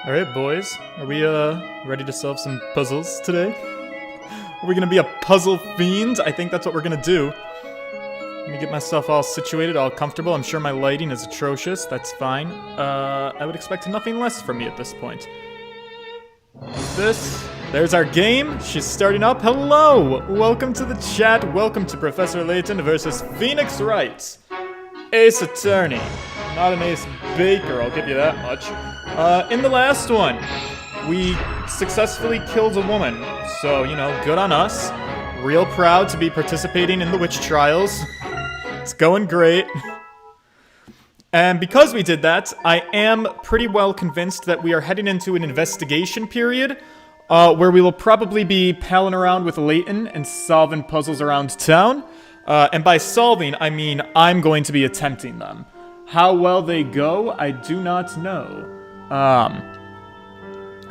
Alright, boys. Are we, ready to solve some puzzles today? Are we gonna be a puzzle fiend? I think that's what we're gonna do. Let me get myself all situated, all comfortable. I'm sure my lighting is atrocious. That's fine. I would expect nothing less from me at this point. There's our game. She's starting up. Hello! Welcome to the chat. Welcome to Professor Layton versus Phoenix Wright. Ace Attorney. Not an Ace Baker, I'll give you that much. In the last one, we successfully killed a woman. So, you know, good on us. Real proud to be participating in the witch trials. It's going great. And because we did that, I am pretty well convinced that we are heading into an investigation period, where we will probably be palling around with Layton and solving puzzles around town. And by solving, I mean I'm going to be attempting them. How well they go, I do not know.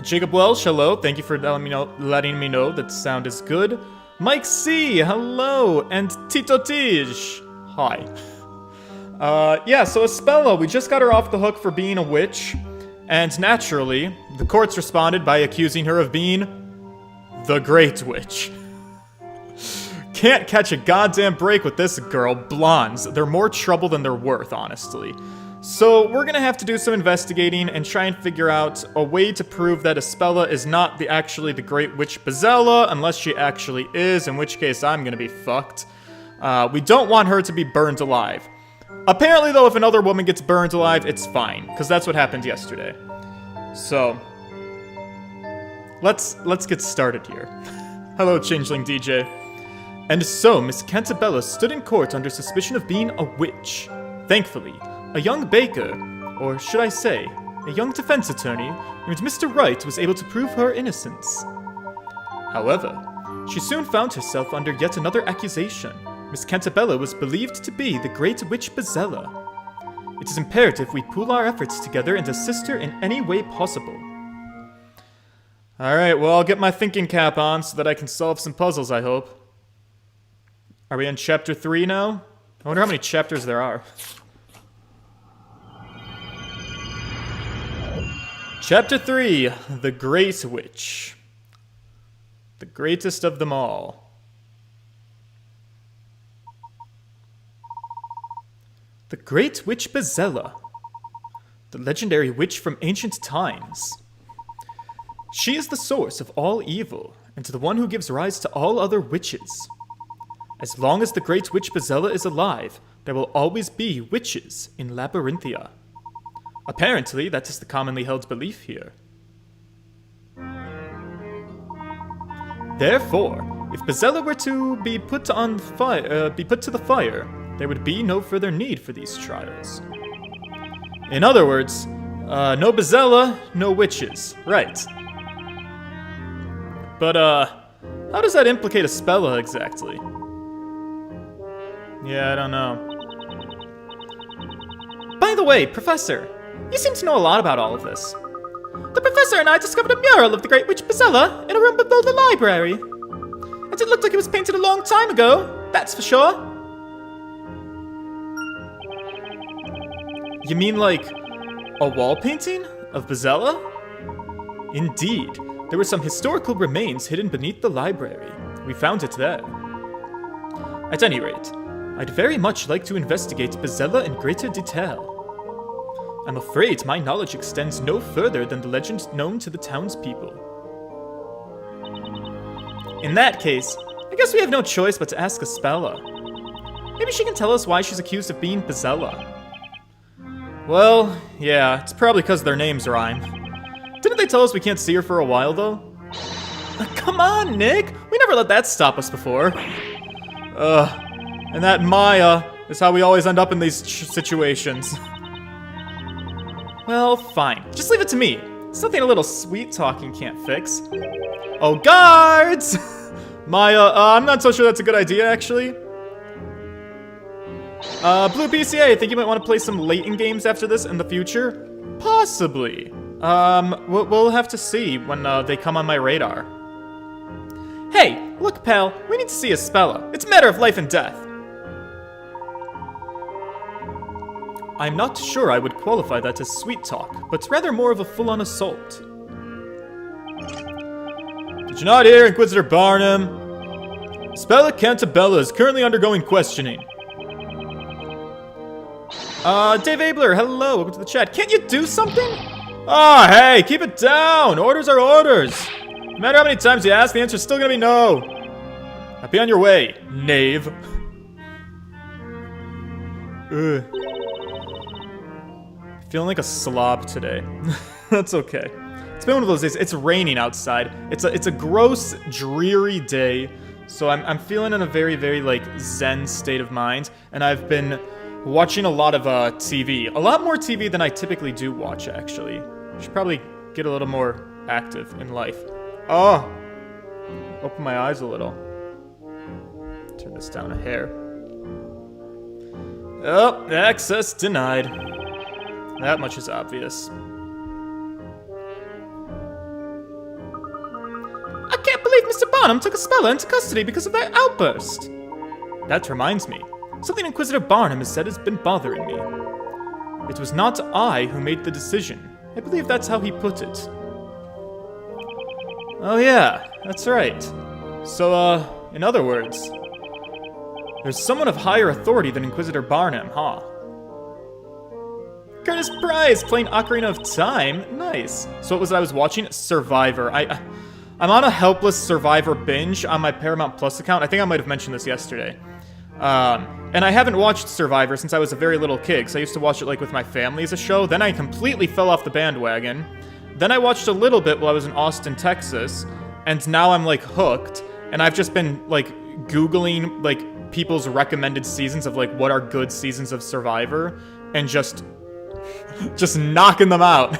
Jacob Welsh, hello. Thank you for letting me know that sound is good. Mike C, hello. And Tito Tij, hi. Yeah, so Espella, we just got her off the hook for being a witch. And naturally, the courts responded by accusing her of being the Great Witch. Can't catch a goddamn break with this girl. Blondes, they're more trouble than they're worth, honestly. So we're gonna have to do some investigating and try and figure out a way to prove that Espella is not actually the Great Witch Bezella, unless she actually is, in which case I'm gonna be fucked. We don't want her to be burned alive. Apparently, though, if another woman gets burned alive, it's fine, because that's what happened yesterday. So, let's get started here. Hello, Changeling DJ. And so, Miss Cantabella stood in court under suspicion of being a witch. Thankfully, a young baker, or should I say, a young defense attorney, named Mr. Wright was able to prove her innocence. However, she soon found herself under yet another accusation. Miss Cantabella was believed to be the Great Witch Bezella. It is imperative we pool our efforts together and assist her in any way possible. Alright, well, I'll get my thinking cap on so that I can solve some puzzles, I hope. Are we in chapter 3 now? I wonder how many chapters there are. Chapter 3, The Great Witch. The greatest of them all. The Great Witch Bezella, the legendary witch from ancient times. She is the source of all evil, and the one who gives rise to all other witches. As long as the Great Witch Bezella is alive, there will always be witches in Labyrinthia. Apparently, that is the commonly held belief here. Therefore, if Bezella were to be put to the fire, there would be no further need for these trials. In other words, no Bezella, no witches. Right. But, how does that implicate Espella exactly? Yeah, I don't know. By the way, Professor, you seem to know a lot about all of this. The Professor and I discovered a mural of the Great Witch Bezella in a room below the library. And it looked like it was painted a long time ago, that's for sure. You mean like a wall painting of Bezella? Indeed, there were some historical remains hidden beneath the library. We found it there. At any rate, I'd very much like to investigate Bezella in greater detail. I'm afraid my knowledge extends no further than the legend known to the townspeople. In that case, I guess we have no choice but to ask Espella. Maybe she can tell us why she's accused of being Bezella. Well, yeah, it's probably because their names rhyme. Didn't they tell us we can't see her for a while, though? Come on, Nick! We never let that stop us before. And that Maya is how we always end up in these situations. Well, fine. Just leave it to me. Something a little sweet-talking can't fix. Oh, guards! Maya, I'm not so sure that's a good idea, actually. Blue PCA, I think you might want to play some Layton games after this in the future? Possibly. We'll have to see when, they come on my radar. Hey, look, pal, we need to see Espella. It's a matter of life and death. I'm not sure I would qualify that as sweet talk, but rather more of a full-on assault. Did you not hear, Inquisitor Barnum? Spella Cantabella is currently undergoing questioning. Dave Abler, hello, welcome to the chat. Can't you do something? Ah, hey, keep it down. Orders are orders. No matter how many times you ask, the answer's still gonna be no. Now be on your way, knave. Ugh. Feeling like a slob today. That's okay. It's been one of those days. It's raining outside. It's a gross, dreary day. So I'm feeling in a very, very like zen state of mind, and I've been watching a lot of TV. A lot more TV than I typically do watch, actually. I should probably get a little more active in life. Oh! Open my eyes a little. Turn this down a hair. Oh, access denied. That much is obvious. I can't believe Mr. Barnum took a speller into custody because of that outburst. That reminds me. Something Inquisitor Barnum has said has been bothering me. It was not I who made the decision. I believe that's how he put it. Oh yeah, that's right. So, in other words, there's someone of higher authority than Inquisitor Barnum, huh? Curtis Price playing Ocarina of Time. Nice. So what was it I was watching? Survivor. I'm on a helpless Survivor binge on my Paramount Plus account. I think I might have mentioned this yesterday. And I haven't watched Survivor since I was a very little kid, because I used to watch it like with my family as a show. Then I completely fell off the bandwagon. Then I watched a little bit while I was in Austin, Texas, and now I'm like hooked. And I've just been like Googling like people's recommended seasons of like what are good seasons of Survivor, and just knocking them out.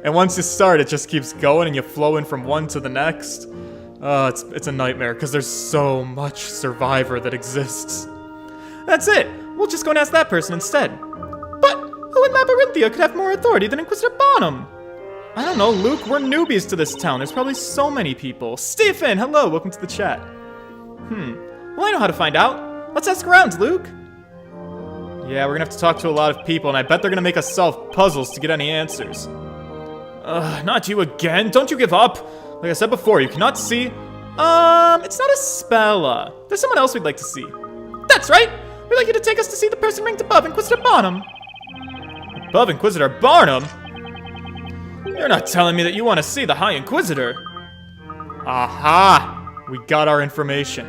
And once you start, it just keeps going, and you flow in from one to the next. It's a nightmare, because there's so much Survivor that exists. That's it. We'll just go and ask that person instead. But who in Labyrinthia could have more authority than Inquisitor Barnum? I don't know, Luke. We're newbies to this town. There's probably so many people. Stephen, hello. Welcome to the chat. Well, I know how to find out. Let's ask around, Luke. Yeah, we're gonna have to talk to a lot of people, and I bet they're gonna make us solve puzzles to get any answers. Not you again. Don't you give up. Like I said before, you cannot see. It's not a Spella. There's someone else we'd like to see. That's right. We'd like you to take us to see the person ranked above Inquisitor Barnum. Above Inquisitor Barnum? You're not telling me that you want to see the High Inquisitor. Aha! We got our information.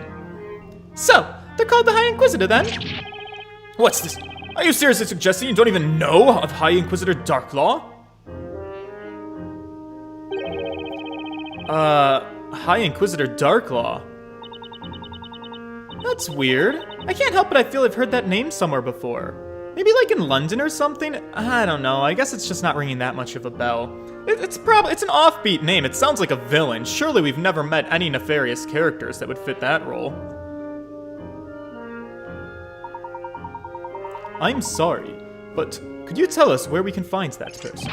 So, they're called the High Inquisitor then? What's this? Are you seriously suggesting you don't even know of High Inquisitor Darklaw? High Inquisitor Darklaw? That's weird. I can't help but I feel I've heard that name somewhere before. Maybe like in London or something? I don't know, I guess it's just not ringing that much of a bell. It's an offbeat name, it sounds like a villain. Surely we've never met any nefarious characters that would fit that role. I'm sorry, but could you tell us where we can find that person?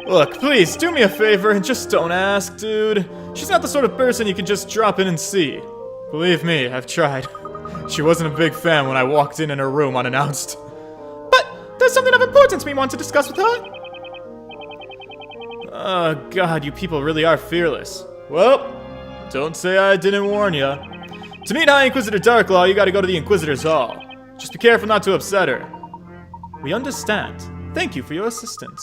Look, please, do me a favor and just don't ask, dude. She's not the sort of person you can just drop in and see. Believe me, I've tried. She wasn't a big fan when I walked in her room unannounced. But there's something of importance we want to discuss with her. Oh, God, you people really are fearless. Well, don't say I didn't warn ya. To meet High Inquisitor Darklaw, you gotta go to the Inquisitor's Hall. Just be careful not to upset her. We understand. Thank you for your assistance.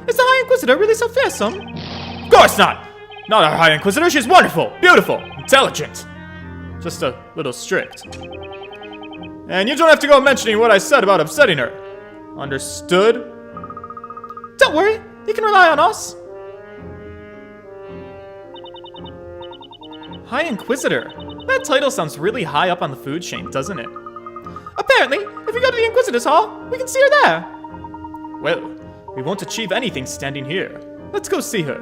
Is the High Inquisitor really so fearsome? Of course not! Not our High Inquisitor, she's wonderful, beautiful, intelligent. Just a little strict. And you don't have to go mentioning what I said about upsetting her. Understood? Don't worry, you can rely on us. High Inquisitor. That title sounds really high up on the food chain, doesn't it? Apparently, if we go to the Inquisitor's Hall, we can see her there. Well, we won't achieve anything standing here. Let's go see her.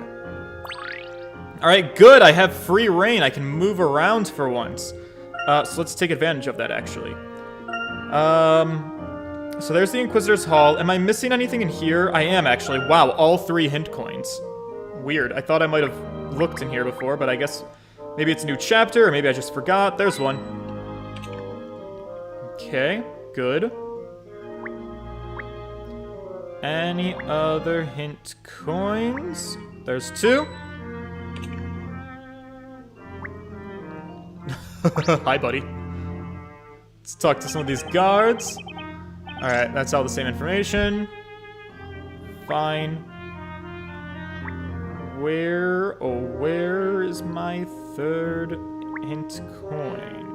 Alright, good. I have free reign. I can move around for once. So let's take advantage of that, actually. So there's the Inquisitor's Hall. Am I missing anything in here? I am, actually. Wow, all 3 hint coins. Weird. I thought I might have looked in here before, but I guess maybe it's a new chapter, or maybe I just forgot. There's one. Okay, good. Any other hint coins? There's 2. Hi, buddy. Let's talk to some of these guards. Alright, that's all the same information. Fine. Where is my third hint coin?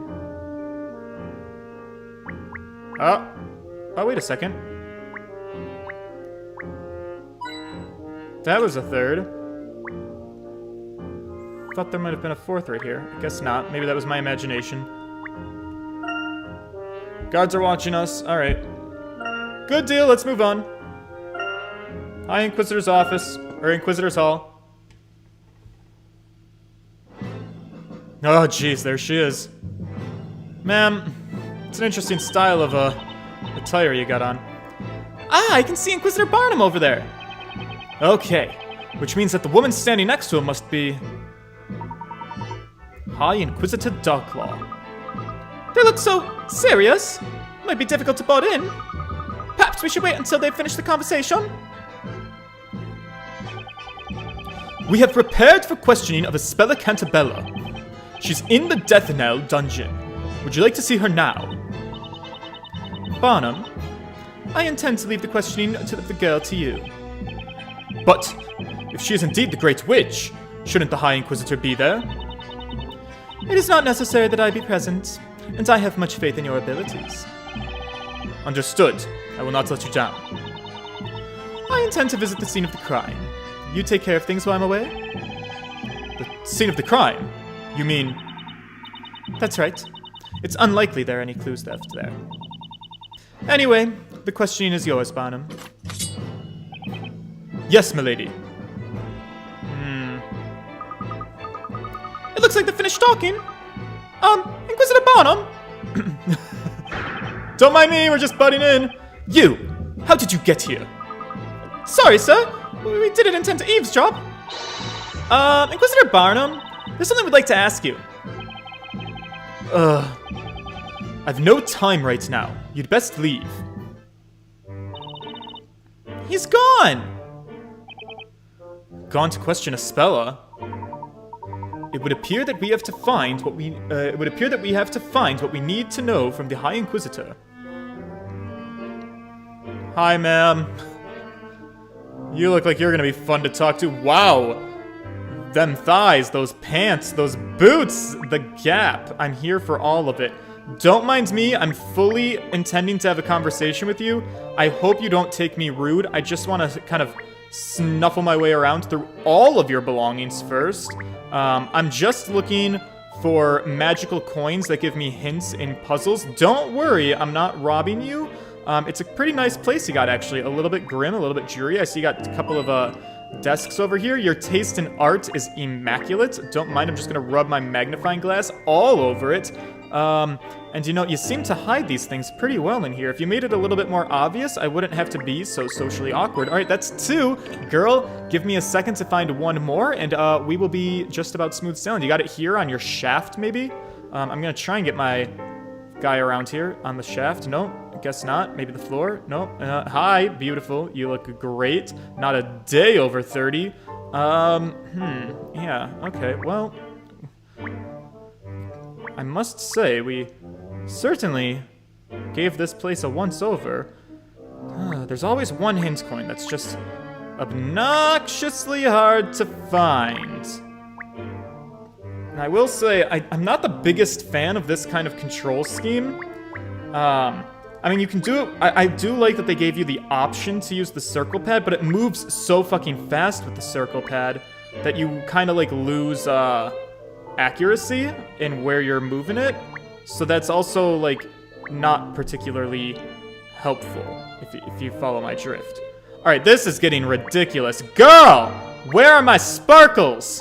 Oh, wait a second. That was a third. Thought there might have been a fourth right here. I guess not. Maybe that was my imagination. Guards are watching us. Alright. Good deal, let's move on. Hi, Inquisitor's office. Or Inquisitor's hall. Oh, jeez, there she is. Ma'am, it's an interesting style of, attire you got on. Ah, I can see Inquisitor Barnum over there. Okay, which means that the woman standing next to him must be... High Inquisitor Darklaw. They look so serious. Might be difficult to butt in. Perhaps we should wait until they finish the conversation. We have prepared for questioning of Espella Cantabella. She's in the Death Knell dungeon. Would you like to see her now? Barnum, I intend to leave the questioning of the girl to you. But, if she is indeed the Great Witch, shouldn't the High Inquisitor be there? It is not necessary that I be present, and I have much faith in your abilities. Understood. I will not let you down. I intend to visit the scene of the crime. You take care of things while I'm away? The scene of the crime? You mean... That's right. It's unlikely there are any clues left there. Anyway, the questioning is yours, Barnum. Yes, milady. It looks like they finished talking. Inquisitor Barnum? Don't mind me, we're just butting in. You! How did you get here? Sorry, sir. We didn't intend to eavesdrop. Inquisitor Barnum, there's something we'd like to ask you. I've no time right now. You'd best leave. He's gone! Gone to question Espella? It would appear that we have to find what we need to know from the High Inquisitor. Hi, ma'am. You look like you're gonna be fun to talk to. Wow! Them thighs, those pants, those boots, the gap. I'm here for all of it. Don't mind me, I'm fully intending to have a conversation with you. I hope you don't take me rude. I just want to kind of snuffle my way around through all of your belongings first. I'm just looking for magical coins that give me hints in puzzles. Don't worry, I'm not robbing you. It's a pretty nice place you got, actually. A little bit grim, a little bit dreary. I see you got a couple of desks over here. Your taste in art is immaculate. Don't mind, I'm just gonna rub my magnifying glass all over it. And you know, you seem to hide these things pretty well in here. If you made it a little bit more obvious, I wouldn't have to be so socially awkward. Alright, that's 2. Girl, give me a second to find 1 more, and we will be just about smooth sailing. You got it here on your shaft, maybe? I'm gonna try and get my guy around here on the shaft. No, guess not. Maybe the floor? No. Hi, beautiful. You look great. Not a day over 30. Yeah, okay, well... I must say, we certainly gave this place a once-over. There's always one hint coin that's just obnoxiously hard to find. And I will say, I'm not the biggest fan of this kind of control scheme. I mean, you can do it. I do like that they gave you the option to use the circle pad, but it moves so fucking fast with the circle pad that you kind of like lose accuracy in where you're moving it. So that's also like not particularly helpful if you follow my drift. All right, this is getting ridiculous. Girl, where are my sparkles?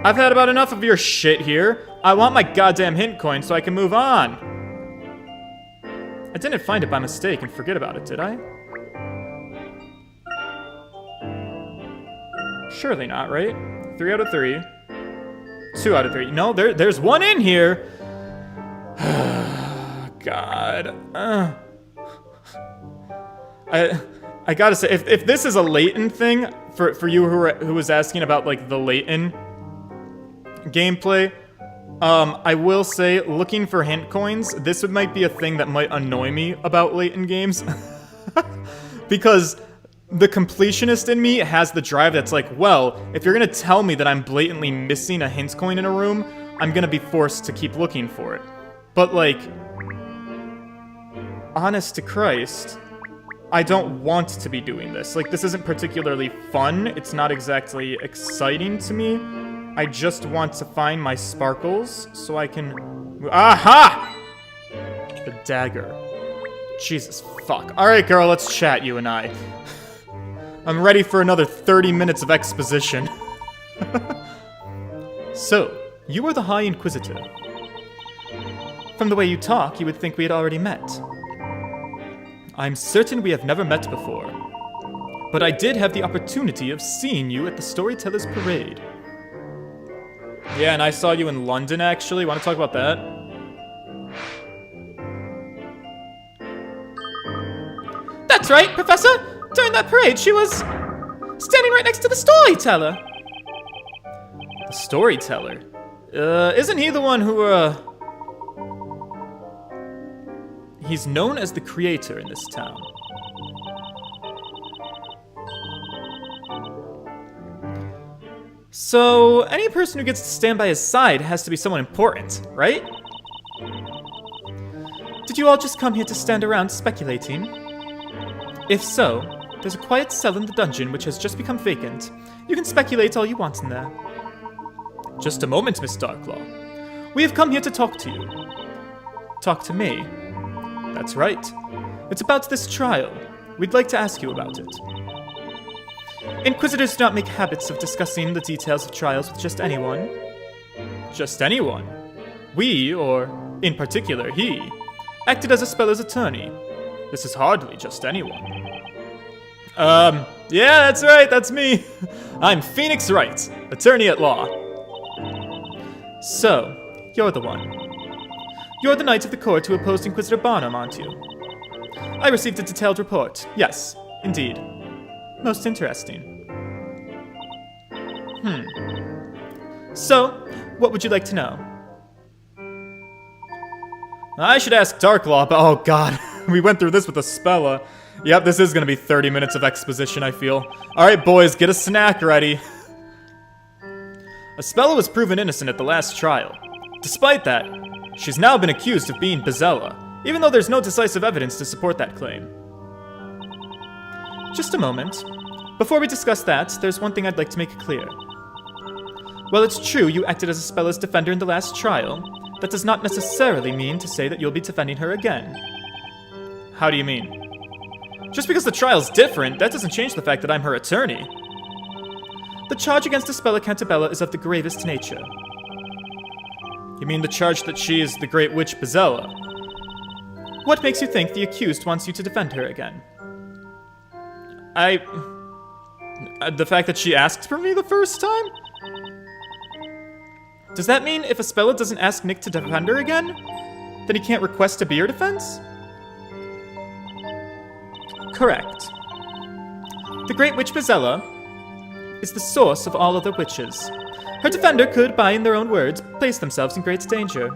I've had about enough of your shit here. I want my goddamn hint coin so I can move on. I didn't find it by mistake and forget about it, did I? Surely not, right? 3 out of 3. 2 out of 3. No, there's 1 in here. God. I gotta say, if this is a Layton thing, for you who was asking about like the Layton gameplay, I will say, looking for hint coins, this might be a thing that might annoy me about Layton games. Because the completionist in me has the drive that's like, well, if you're gonna tell me that I'm blatantly missing a hint coin in a room, I'm gonna be forced to keep looking for it. But, like, honest to Christ, I don't want to be doing this. Like, this isn't particularly fun. It's not exactly exciting to me. I just want to find my sparkles so I can... Aha! The dagger. Jesus fuck. Alright, girl, let's chat, you and I. I'm ready for another 30 minutes of exposition. So, you are the High Inquisitor. From the way you talk, you would think we had already met. I'm certain we have never met before. But I did have the opportunity of seeing you at the Storyteller's Parade. Yeah, and I saw you in London, actually. Want to talk about that? That's right, Professor! During that parade, she was standing right next to the Storyteller. The Storyteller? Isn't he the one who, He's known as the creator in this town. So, any person who gets to stand by his side has to be someone important, right? Did you all just come here to stand around speculating? If so, there's a quiet cell in the dungeon which has just become vacant. You can speculate all you want in there. Just a moment, Miss Darklaw. We have come here to talk to you. Talk to me? That's right. It's about this trial. We'd like to ask you about it. Inquisitors do not make habits of discussing the details of trials with just anyone. Just anyone? We, or in particular he, acted as a Speller's attorney. This is hardly just anyone. Yeah, that's right, that's me. I'm Phoenix Wright, attorney at law. So, you're the one. You're the knight of the court who opposed Inquisitor Barnum, aren't you? I received a detailed report. Yes, indeed. Most interesting. So, what would you like to know? I should ask Darklaw, but oh god, we went through this with a Spella. Yep, this is gonna be 30 minutes of exposition, I feel. Alright, boys, get a snack ready. Spella was proven innocent at the last trial. Despite that, she's now been accused of being Bezella, even though there's no decisive evidence to support that claim. Just a moment. Before we discuss that, there's one thing I'd like to make clear. While it's true you acted as a Spella's defender in the last trial, that does not necessarily mean to say that you'll be defending her again. How do you mean? Just because the trial's different, that doesn't change the fact that I'm her attorney. The charge against Spella Cantabella is of the gravest nature. You mean the charge that she is the Great Witch Bezella? What makes you think the accused wants you to defend her again? The fact that she asked for me the first time? Does that mean if Spella doesn't ask Nick to defend her again, then he can't request to be her defense? Correct. The Great Witch Bezella is the source of all other witches. Her defender could, by in their own words, place themselves in great danger.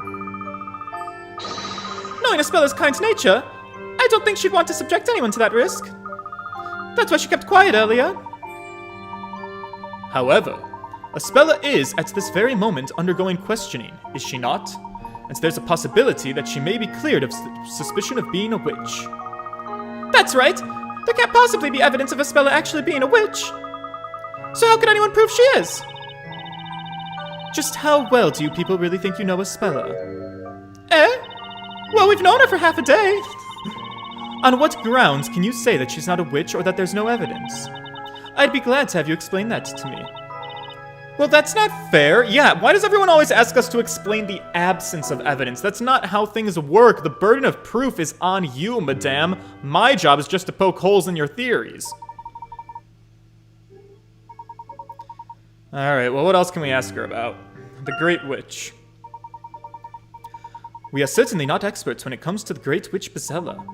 Knowing Spella's kind nature, I don't think she'd want to subject anyone to that risk. That's why she kept quiet earlier. However, Spella is, at this very moment, undergoing questioning, is she not? And there's a possibility that she may be cleared of suspicion of being a witch. That's right! There can't possibly be evidence of Spella actually being a witch! So how could anyone prove she is? Just how well do you people really think you know Spella? Well, we've known her for half a day. On what grounds can you say that she's not a witch or that there's no evidence? I'd be glad to have you explain that to me. Well, that's not fair. Yeah, why does everyone always ask us to explain the absence of evidence? That's not how things work. The burden of proof is on you, madame. My job is just to poke holes in your theories. Alright, well, what else can we ask her about? The Great Witch. We are certainly not experts when it comes to the Great Witch Bezella.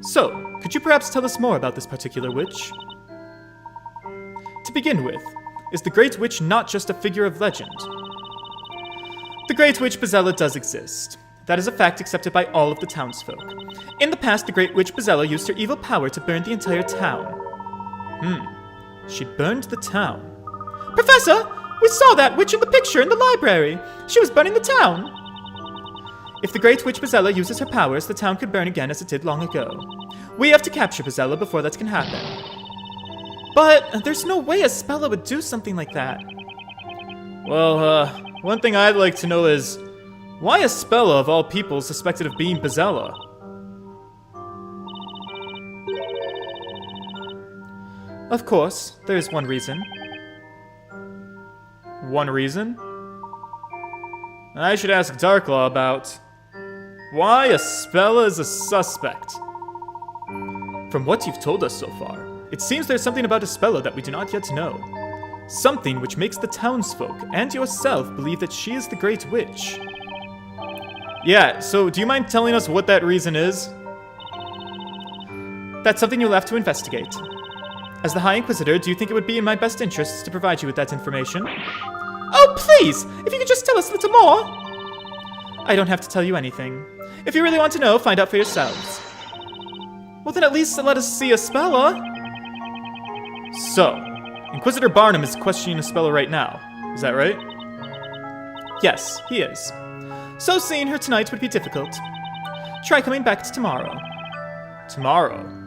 So, could you perhaps tell us more about this particular witch? To begin with, is the Great Witch not just a figure of legend? The Great Witch Bezella does exist. That is a fact accepted by all of the townsfolk. In the past, the Great Witch Bezella used her evil power to burn the entire town. She burned the town. Professor! We saw that witch in the picture in the library! She was burning the town! If the Great Witch Bezella uses her powers, the town could burn again as it did long ago. We have to capture Bezella before that can happen. But there's no way Espella would do something like that. Well, one thing I'd like to know is, why Espella, of all people, suspected of being Bezella? Of course, there is one reason. One reason? I should ask Darklaw about why Espella is a suspect. From what you've told us so far, it seems there's something about Espella that we do not yet know. Something which makes the townsfolk and yourself believe that she is the Great Witch. Yeah, so do you mind telling us what that reason is? That's something you'll have to investigate. As the High Inquisitor, do you think it would be in my best interests to provide you with that information? Oh, please! If you could just tell us a little more! I don't have to tell you anything. If you really want to know, find out for yourselves. Well, then at least let us see Espella. So, Inquisitor Barnum is questioning Espella right now. Is that right? Yes, he is. So seeing her tonight would be difficult. Try coming back tomorrow. Tomorrow?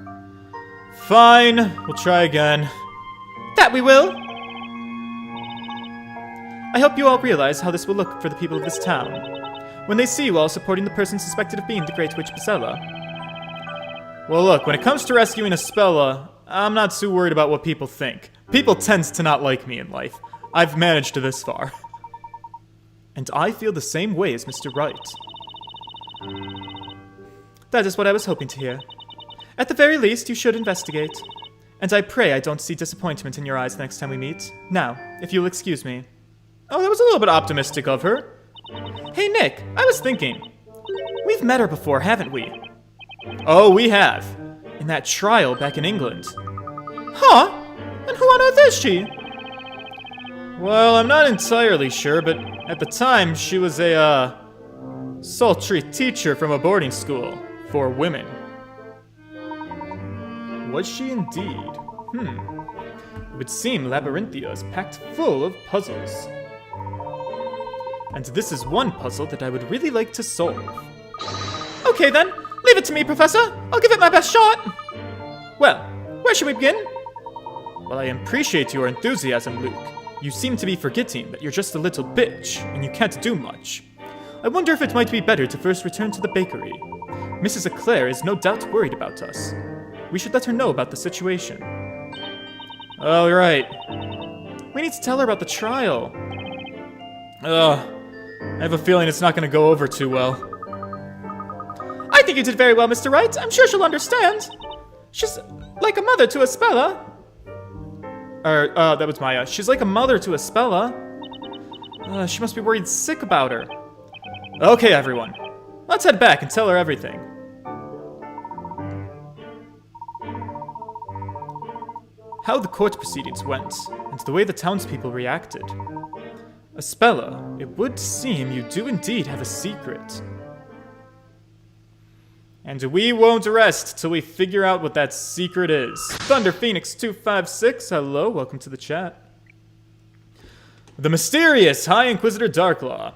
Fine, we'll try again. That we will! I hope you all realize how this will look for the people of this town, when they see you all supporting the person suspected of being the Great Witch Bezella. Well look, when it comes to rescuing Espella, I'm not too worried about what people think. People tend to not like me in life. I've managed to this far. And I feel the same way as Mr. Wright. That is what I was hoping to hear. At the very least, you should investigate. And I pray I don't see disappointment in your eyes the next time we meet. Now, if you'll excuse me. Oh, that was a little bit optimistic of her. Hey, Nick, I was thinking. We've met her before, haven't we? Oh, we have. In that trial back in England. Huh? And who on earth is she? Well, I'm not entirely sure, but at the time, she was a, sultry teacher from a boarding school for women. Was she indeed? It would seem Labyrinthia is packed full of puzzles. And this is one puzzle that I would really like to solve. Okay then, leave it to me, Professor. I'll give it my best shot. Well, where should we begin? Well, I appreciate your enthusiasm, Luke. You seem to be forgetting that you're just a little bitch, and you can't do much. I wonder if it might be better to first return to the bakery. Mrs. Eclair is no doubt worried about us. We should let her know about the situation. Oh, right. We need to tell her about the trial. Ugh. I have a feeling it's not going to go over too well. I think you did very well, Mr. Wright. I'm sure she'll understand. She's like a mother to Espella. That was Maya. She's like a mother to Espella. She must be worried sick about her. Okay, everyone. Let's head back and tell her everything. How the court proceedings went, and the way the townspeople reacted. Espella, it would seem you do indeed have a secret. And we won't rest till we figure out what that secret is. Thunder Phoenix 256, hello, welcome to the chat. The mysterious High Inquisitor Darklaw.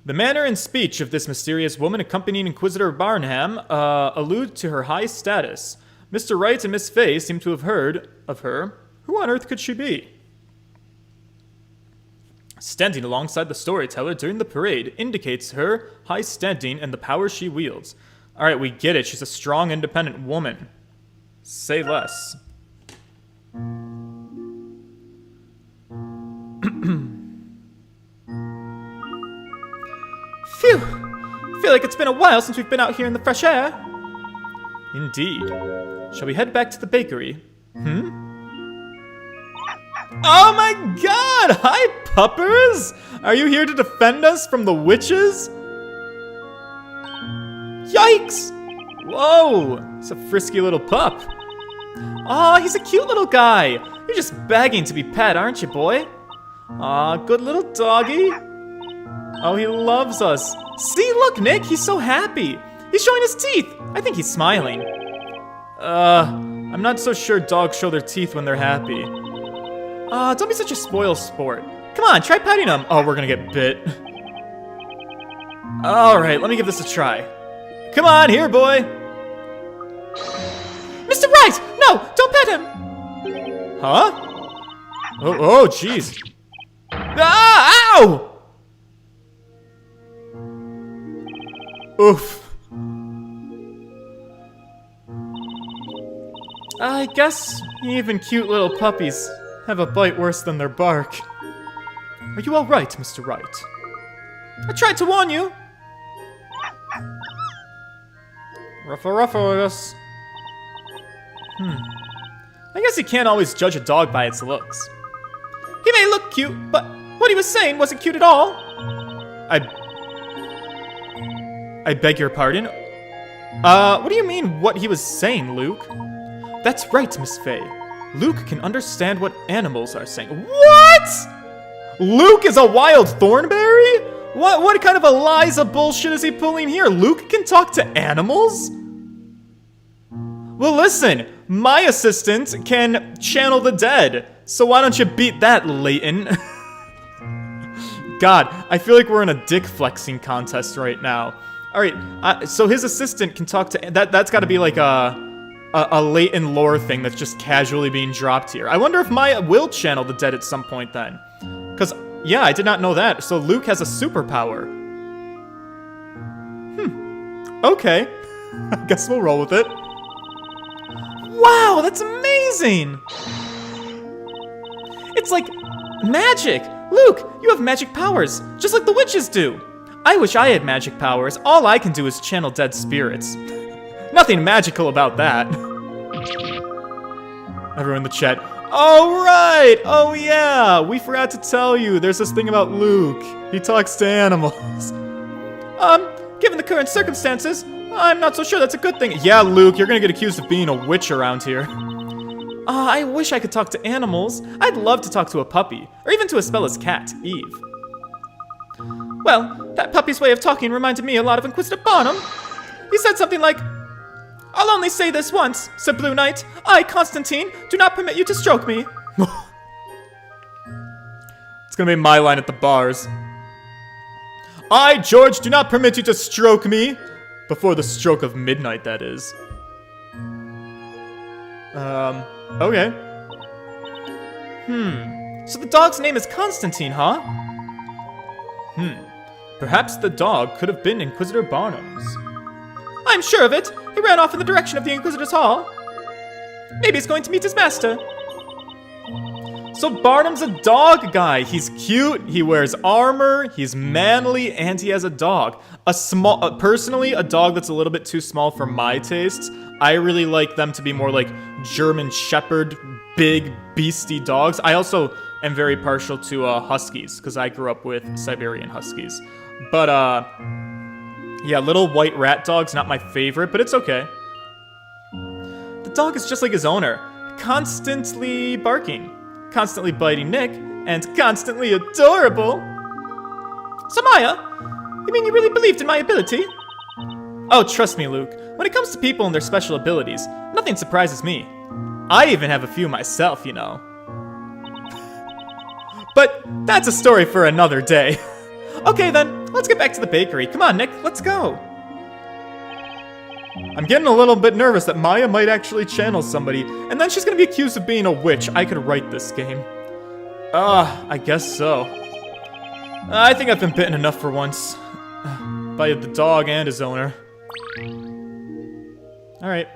The manner and speech of this mysterious woman accompanying Inquisitor Barnham allude to her high status. Mr. Wright and Miss Fay seem to have heard of her. Who on earth could she be? Standing alongside the storyteller during the parade indicates her high standing and the power she wields. Alright, we get it. She's a strong, independent woman. Say less. Phew! Feel like it's been a while since we've been out here in the fresh air. Indeed. Shall we head back to the bakery? Oh my god! Hi, puppers! Are you here to defend us from the witches? Yikes! Whoa! It's a frisky little pup. Aw, he's a cute little guy. You're just begging to be pet, aren't you, boy? Aw, good little doggy. Oh, he loves us. See, look, Nick, he's so happy. He's showing his teeth. I think he's smiling. I'm not so sure dogs show their teeth when they're happy. Don't be such a spoil sport. Come on, try petting him. Oh, we're gonna get bit. Alright, let me give this a try. Come on, here, boy. Mr. Wright! No, don't pet him! Huh? Oh, jeez. Ah, ow! Oof. I guess even cute little puppies have a bite worse than their bark. Are you all right, Mr. Wright? I tried to warn you. Ruffle, I guess. I guess you can't always judge a dog by its looks. He may look cute, but what he was saying wasn't cute at all. I beg your pardon? What do you mean, what he was saying, Luke? That's right, Miss Faye. Luke can understand what animals are saying. What? Luke is a wild thornberry? What kind of Eliza bullshit is he pulling here? Luke can talk to animals? Well, listen, my assistant can channel the dead, so why don't you beat that, Layton? God, I feel like we're in a dick flexing contest right now. Alright, so his assistant can talk to... That's gotta be like a Layton lore thing that's just casually being dropped here. I wonder if Maya will channel the dead at some point then. Because, yeah, I did not know that. So Luke has a superpower. Okay. I guess we'll roll with it. Wow, that's amazing! It's like magic! Luke, you have magic powers, just like the witches do! I wish I had magic powers. All I can do is channel dead spirits. Nothing magical about that. Everyone in the chat. Oh, right! Oh, yeah! We forgot to tell you, there's this thing about Luke. He talks to animals. Given the current circumstances, I'm not so sure that's a good thing. Yeah, Luke, you're gonna get accused of being a witch around here. I wish I could talk to animals. I'd love to talk to a puppy, or even to Aspella's cat, Eve. Well, that puppy's way of talking reminded me a lot of Inquisitor Barnum. He said something like, I'll only say this once, said Blue Knight. I, Constantine, do not permit you to stroke me. It's gonna be my line at the bars. I, George, do not permit you to stroke me. Before the stroke of midnight, that is. Okay. So the dog's name is Constantine, huh? Perhaps the dog could have been Inquisitor Barnum's. I'm sure of it. He ran off in the direction of the Inquisitor's Hall. Maybe he's going to meet his master. So Barnum's a dog guy. He's cute, he wears armor, he's manly, and he has a dog. Personally, a dog that's a little bit too small for my tastes. I really like them to be more like German Shepherd, big, beastie dogs. I also am very partial to Huskies, because I grew up with Siberian Huskies. But, yeah, little white rat dog's not my favorite, but it's okay. The dog is just like his owner, constantly barking, constantly biting Nick, and constantly adorable. So Maya, you mean you really believed in my ability? Oh, trust me, Luke. When it comes to people and their special abilities, nothing surprises me. I even have a few myself, you know. But that's a story for another day. Okay then, let's get back to the bakery. Come on, Nick, let's go. I'm getting a little bit nervous that Maya might actually channel somebody, and then she's gonna be accused of being a witch. I could write this game. I guess so. I think I've been bitten enough for once. By the dog and his owner. Alright.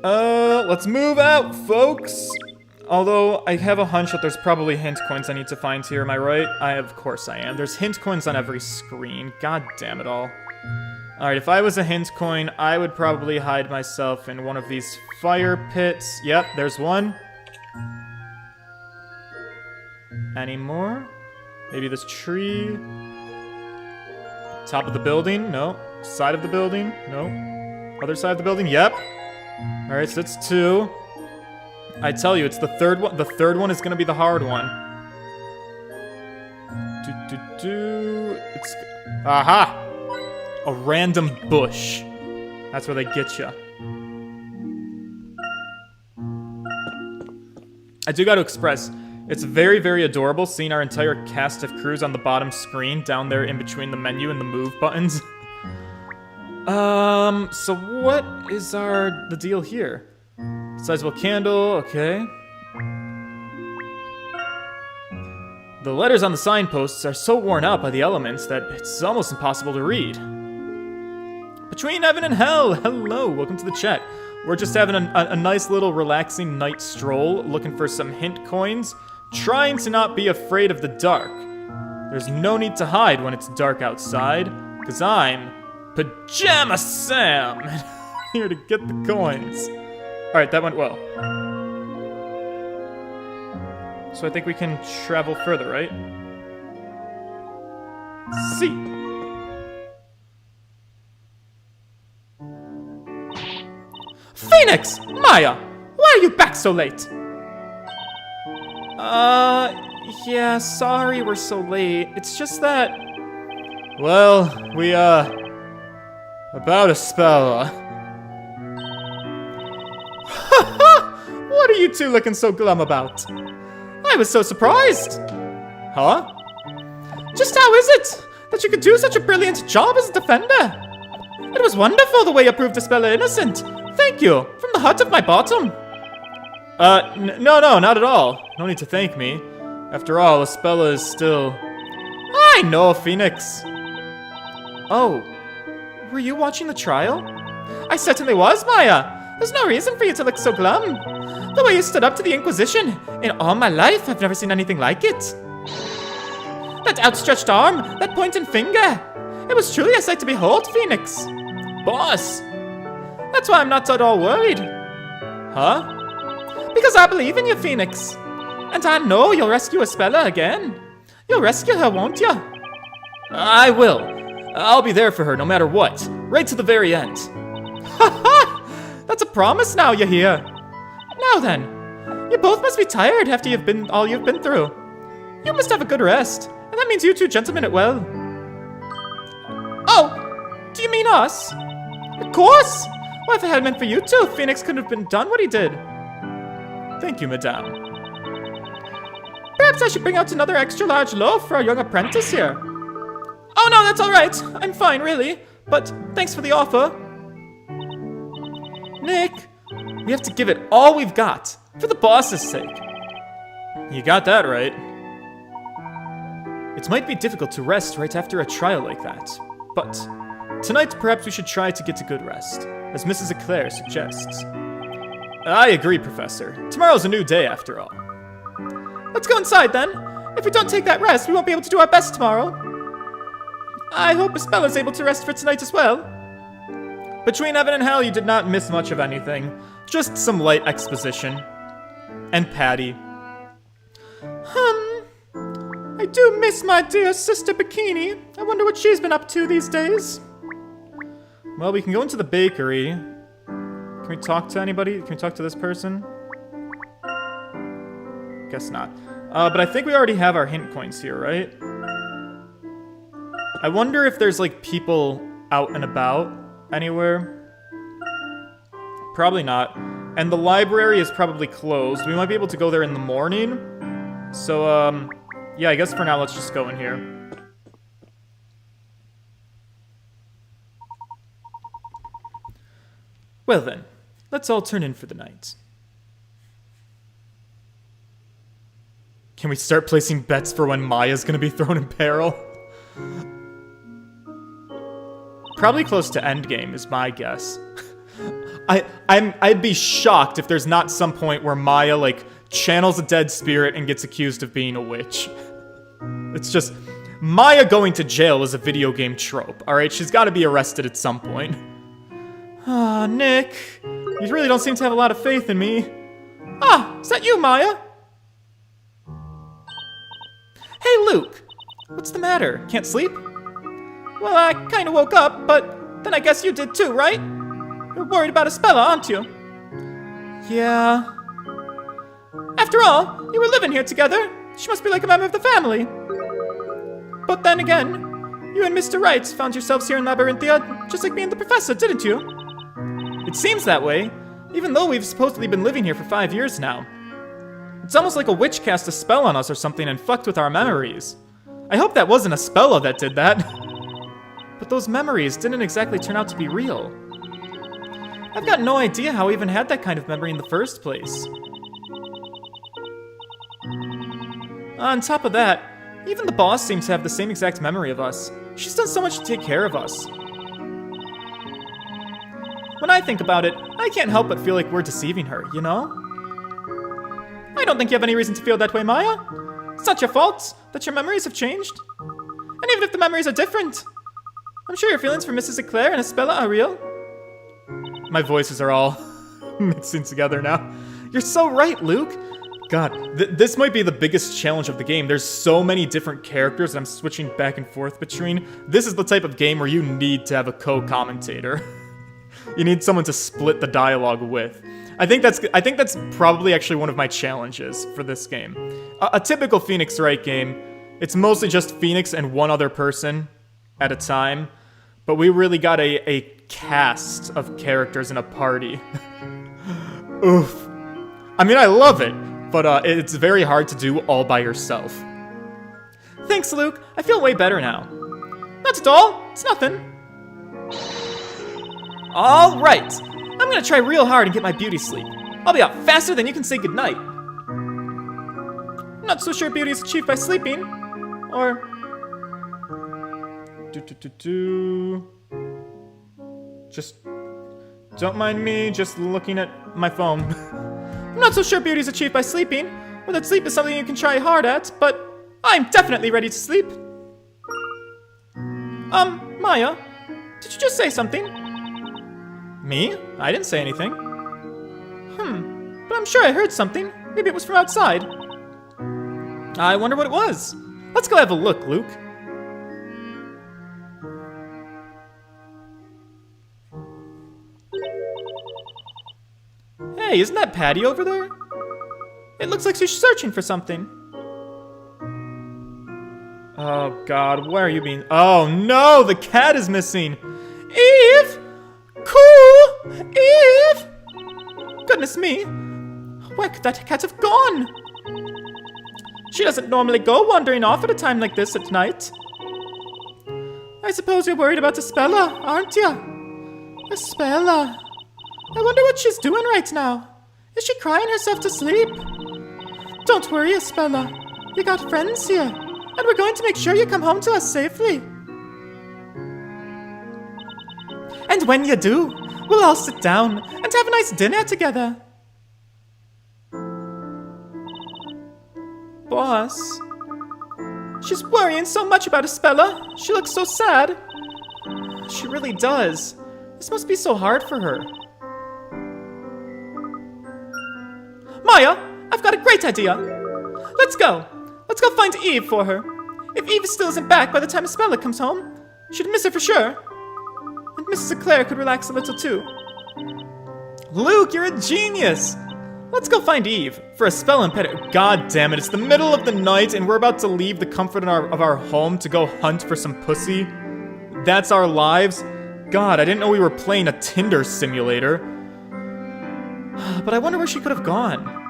Let's move out, folks! Although, I have a hunch that there's probably hint coins I need to find here, am I right? Of course I am. There's hint coins on every screen. God damn it all. Alright, if I was a hint coin, I would probably hide myself in one of these fire pits. Yep, there's one. Any more? Maybe this tree? Top of the building? No. Side of the building? No. Other side of the building? Yep. Alright, so that's two. I tell you, it's the third one. The third one is gonna be the hard one. It's... Aha! A random bush. That's where they get you. I do got to express, it's very, very adorable seeing our entire cast of crews on the bottom screen down there in between the menu and the move buttons. So what is the deal here? Sizable candle, okay. The letters on the signposts are so worn out by the elements that it's almost impossible to read. Between heaven and hell, hello, welcome to the chat. We're just having a nice little relaxing night stroll, looking for some hint coins, trying to not be afraid of the dark. There's no need to hide when it's dark outside, because I'm Pajama Sam, here to get the coins. Alright, that went well. So I think we can travel further, right? See. Phoenix! Maya! Why are you back so late? Yeah, sorry we're so late. It's just that... Well, we, about a spell, What are you two looking so glum about? I was so surprised! Huh? Just how is it that you could do such a brilliant job as a defender? It was wonderful the way you proved Dispella innocent. Thank you, from the heart of my bottom. No, not at all. No need to thank me. After all, Dispella is still... I know, Phoenix. Oh, were you watching the trial? I certainly was, Maya. There's no reason for you to look so glum. The way you stood up to the Inquisition. In all my life, I've never seen anything like it. That outstretched arm, that pointing finger. It was truly a sight to behold, Phoenix. Boss. That's why I'm not at all worried. Huh? Because I believe in you, Phoenix. And I know you'll rescue Espella again. You'll rescue her, won't you? I will. I'll be there for her no matter what. Right to the very end. Ha ha! That's a promise now, you hear? Now then, you both must be tired after all you've been through. You must have a good rest, and that means you two gentlemen at well. Oh, do you mean us? Of course! Well, if it hadn't been for you two, Phoenix couldn't have been done what he did. Thank you, madame. Perhaps I should bring out another extra large loaf for our young apprentice here. Oh no, that's alright. I'm fine, really. But thanks for the offer. Nick, we have to give it all we've got, for the boss's sake. You got that right. It might be difficult to rest right after a trial like that, but tonight perhaps we should try to get a good rest, as Mrs. Eclair suggests. I agree, Professor. Tomorrow's a new day after all. Let's go inside then. If we don't take that rest, we won't be able to do our best tomorrow. I hope Ispella's able to rest for tonight as well. Between heaven and hell, you did not miss much of anything. Just some light exposition. And Patty. I do miss my dear sister Bikini. I wonder what she's been up to these days. Well, we can go into the bakery. Can we talk to anybody? Can we talk to this person? Guess not. But I think we already have our hint coins here, right? I wonder if there's, like, people out and about anywhere. Probably not. And the library is probably closed. We might be able to go there in the morning. So, yeah, I guess for now, let's just go in here. Well then, let's all turn in for the night. Can we start placing bets for when Maya's gonna be thrown in peril? Probably close to endgame is my guess. I'd be shocked if there's not some point where Maya, like, channels a dead spirit and gets accused of being a witch. It's just, Maya going to jail is a video game trope, alright? She's gotta be arrested at some point. Ah, Nick, you really don't seem to have a lot of faith in me. Ah, is that you, Maya? Hey, Luke, what's the matter? Can't sleep? Well, I kinda woke up, but then I guess you did too, right? You're worried about Espella, aren't you? Yeah. After all, you were living here together. She must be like a member of the family. but then again, you and Mr. Wright found yourselves here in Labyrinthia, just like me and the professor, didn't you? It seems that way, even though we've supposedly been living here for 5 years now. It's almost like a witch cast a spell on us or something and fucked with our memories. I hope that wasn't a spell that did that. But those memories didn't exactly turn out to be real. I've got no idea how I even had that kind of memory in the first place. On top of that, even the boss seems to have the same exact memory of us. She's done so much to take care of us. When I think about it, I can't help but feel like we're deceiving her, you know? I don't think you have any reason to feel that way, Maya. It's not your fault that your memories have changed. And even if the memories are different, I'm sure your feelings for Mrs. Eclair and Espella are real. My voices are all mixing together now. You're so right, Luke. God, this might be the biggest challenge of the game. There's so many different characters that I'm switching back and forth between. This is the type of game where you need to have a co-commentator. You need someone to split the dialogue with. I think that's probably actually one of my challenges for this game. A typical Phoenix Wright game, it's mostly just Phoenix and one other person at a time, but we really got a cast of characters in a party. Oof. I mean, I love it, but it's very hard to do all by yourself. Thanks, Luke. I feel way better now. Not at all. It's nothing. All right. I'm gonna try real hard and get my beauty sleep. I'll be out faster than you can say goodnight. I'm not so sure beauty is achieved by sleeping, or... Just don't mind me just looking at my phone. I'm not so sure beauty is achieved by sleeping, or that sleep is something you can try hard at, but I'm definitely ready to sleep. Maya, did you just say something? Me? I didn't say anything. But I'm sure I heard something. Maybe it was from outside. I wonder what it was. Let's go have a look, Luke. Hey, isn't that Patty over there? It looks like she's searching for something. Oh God, where are you being? Oh no, the cat is missing. Eve! Cool! Eve! Goodness me. Where could that cat have gone? She doesn't normally go wandering off at a time like this at night. I suppose you're worried about Espella, aren't you? Espella. I wonder what she's doing right now. Is she crying herself to sleep? Don't worry, Espella. You got friends here, and we're going to make sure you come home to us safely. And when you do, we'll all sit down and have a nice dinner together. Boss. She's worrying so much about Espella. She looks so sad. She really does. This must be so hard for her. Maya, I've got a great idea. Let's go. Let's go find Eve for her. If Eve still isn't back by the time Espella comes home, she'd miss her for sure. And Mrs. Eclair could relax a little too. Luke, you're a genius! Let's go find Eve for a spell and pet it. God damn it, it's the middle of the night and we're about to leave the comfort of our home to go hunt for some pussy. That's our lives? God, I didn't know we were playing a Tinder simulator. But I wonder where she could have gone.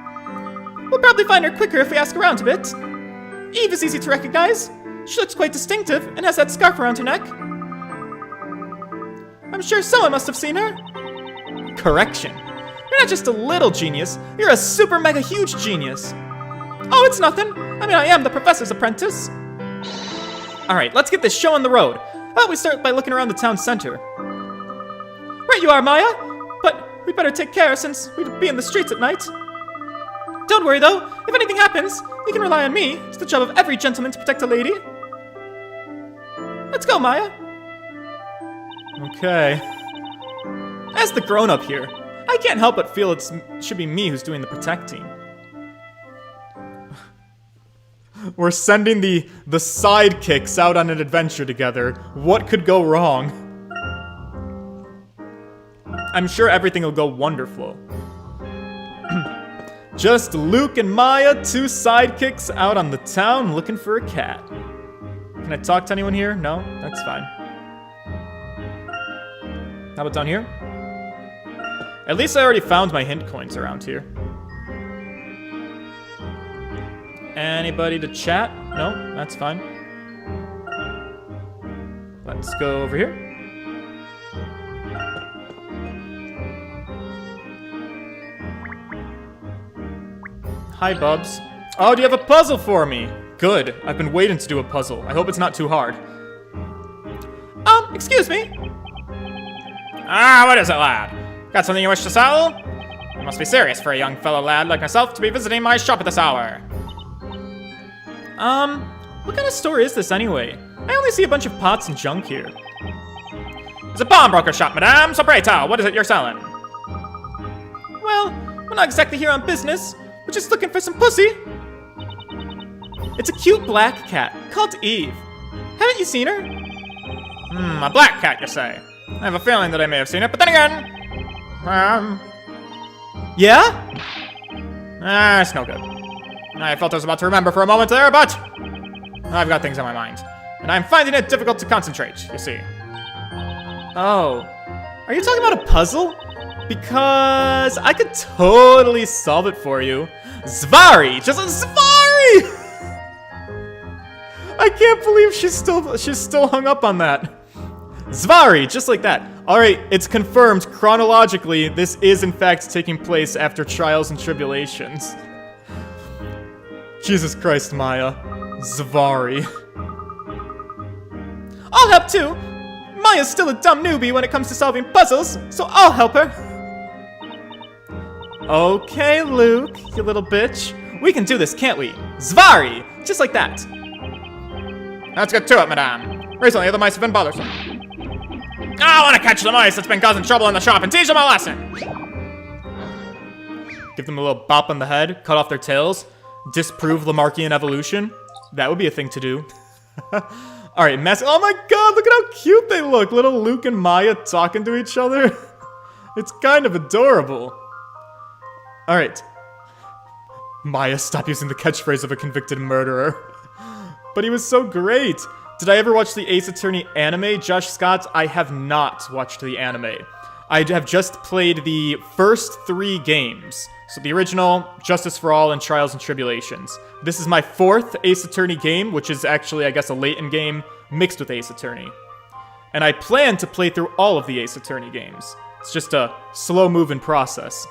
We'll probably find her quicker if we ask around a bit. Eve is easy to recognize. She looks quite distinctive and has that scarf around her neck. I'm sure someone must have seen her. Correction. You're not just a little genius, you're a super mega huge genius. Oh, it's nothing. I mean, I am the professor's apprentice. Alright, let's get this show on the road. How about we start by looking around the town center? Right you are, Maya. But we'd better take care since we'd be in the streets at night. Don't worry though, if anything happens, you can rely on me. It's the job of every gentleman to protect a lady. Let's go, Maya. Okay. As the grown-up here, I can't help but feel it should be me who's doing the protecting. We're sending the sidekicks out on an adventure together. What could go wrong? I'm sure everything will go wonderful. Just Luke and Maya, two sidekicks out on the town looking for a cat. Can I talk to anyone here? No? That's fine. How about down here? At least I already found my hint coins around here. Anybody to chat? No? That's fine. Let's go over here. Hi, Bubs. Oh, do you have a puzzle for me? Good. I've been waiting to do a puzzle. I hope it's not too hard. Excuse me? What is it, lad? Got something you wish to sell? It must be serious for a young fellow lad like myself to be visiting my shop at this hour. What kind of store is this anyway? I only see a bunch of pots and junk here. It's a pawnbroker shop, madame, so pray tell, what is it you're selling? Well, we're not exactly here on business. We're just looking for some pussy. It's a cute black cat called Eve. Haven't you seen her? A black cat, you say? I have a feeling that I may have seen it, but then again... Yeah? It's no good. I felt I was about to remember for a moment there, but... I've got things on my mind. And I'm finding it difficult to concentrate, you see. Oh. Are you talking about a puzzle? Because I could totally solve it for you. Zvari! Just a Zvari! I can't believe she's still hung up on that. Zvari, just like that. Alright, it's confirmed chronologically this is in fact taking place after Trials and Tribulations. Jesus Christ, Maya. Zvari. I'll help too. Maya's still a dumb newbie when it comes to solving puzzles, so I'll help her. Okay, Luke, you little bitch. We can do this, can't we? Zvari! Just like that. Let's get to it, madame. Recently, the mice have been bothersome. I want to catch the mice that's been causing trouble in the shop and teach them a lesson. Give them a little bop on the head, cut off their tails, disprove Lamarckian evolution. That would be a thing to do. Alright, oh my god, look at how cute they look. Little Luke and Maya talking to each other. It's kind of adorable. Alright. Maya, stop using the catchphrase of a convicted murderer. But he was so great. Did I ever watch the Ace Attorney anime, Josh Scott? I have not watched the anime. I have just played the first 3 games. So the original, Justice for All, and Trials and Tribulations. This is my 4th Ace Attorney game, which is actually, I guess, a Layton game mixed with Ace Attorney. And I plan to play through all of the Ace Attorney games. It's just a slow-moving process.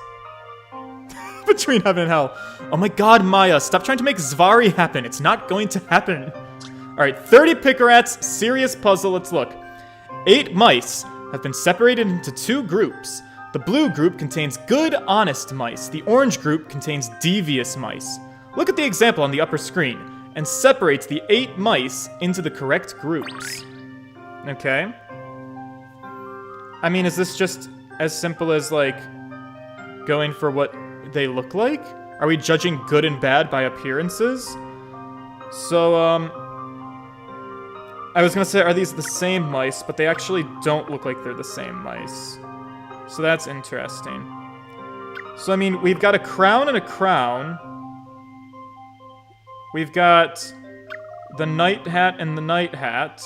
Between heaven and hell. Oh my god, Maya, stop trying to make Zvari happen. It's not going to happen. Alright, 30 Pickerats, serious puzzle, let's look. 8 mice have been separated into 2 groups. The blue group contains good, honest mice. The orange group contains devious mice. Look at the example on the upper screen, and separate the 8 mice into the correct groups. Okay. I mean, is this just as simple as, like, going for what they look like? Are we judging good and bad by appearances? So, I was gonna say, are these the same mice, but they actually don't look like they're the same mice. So that's interesting. So, I mean, we've got a crown and a crown. We've got the night hat and the night hat.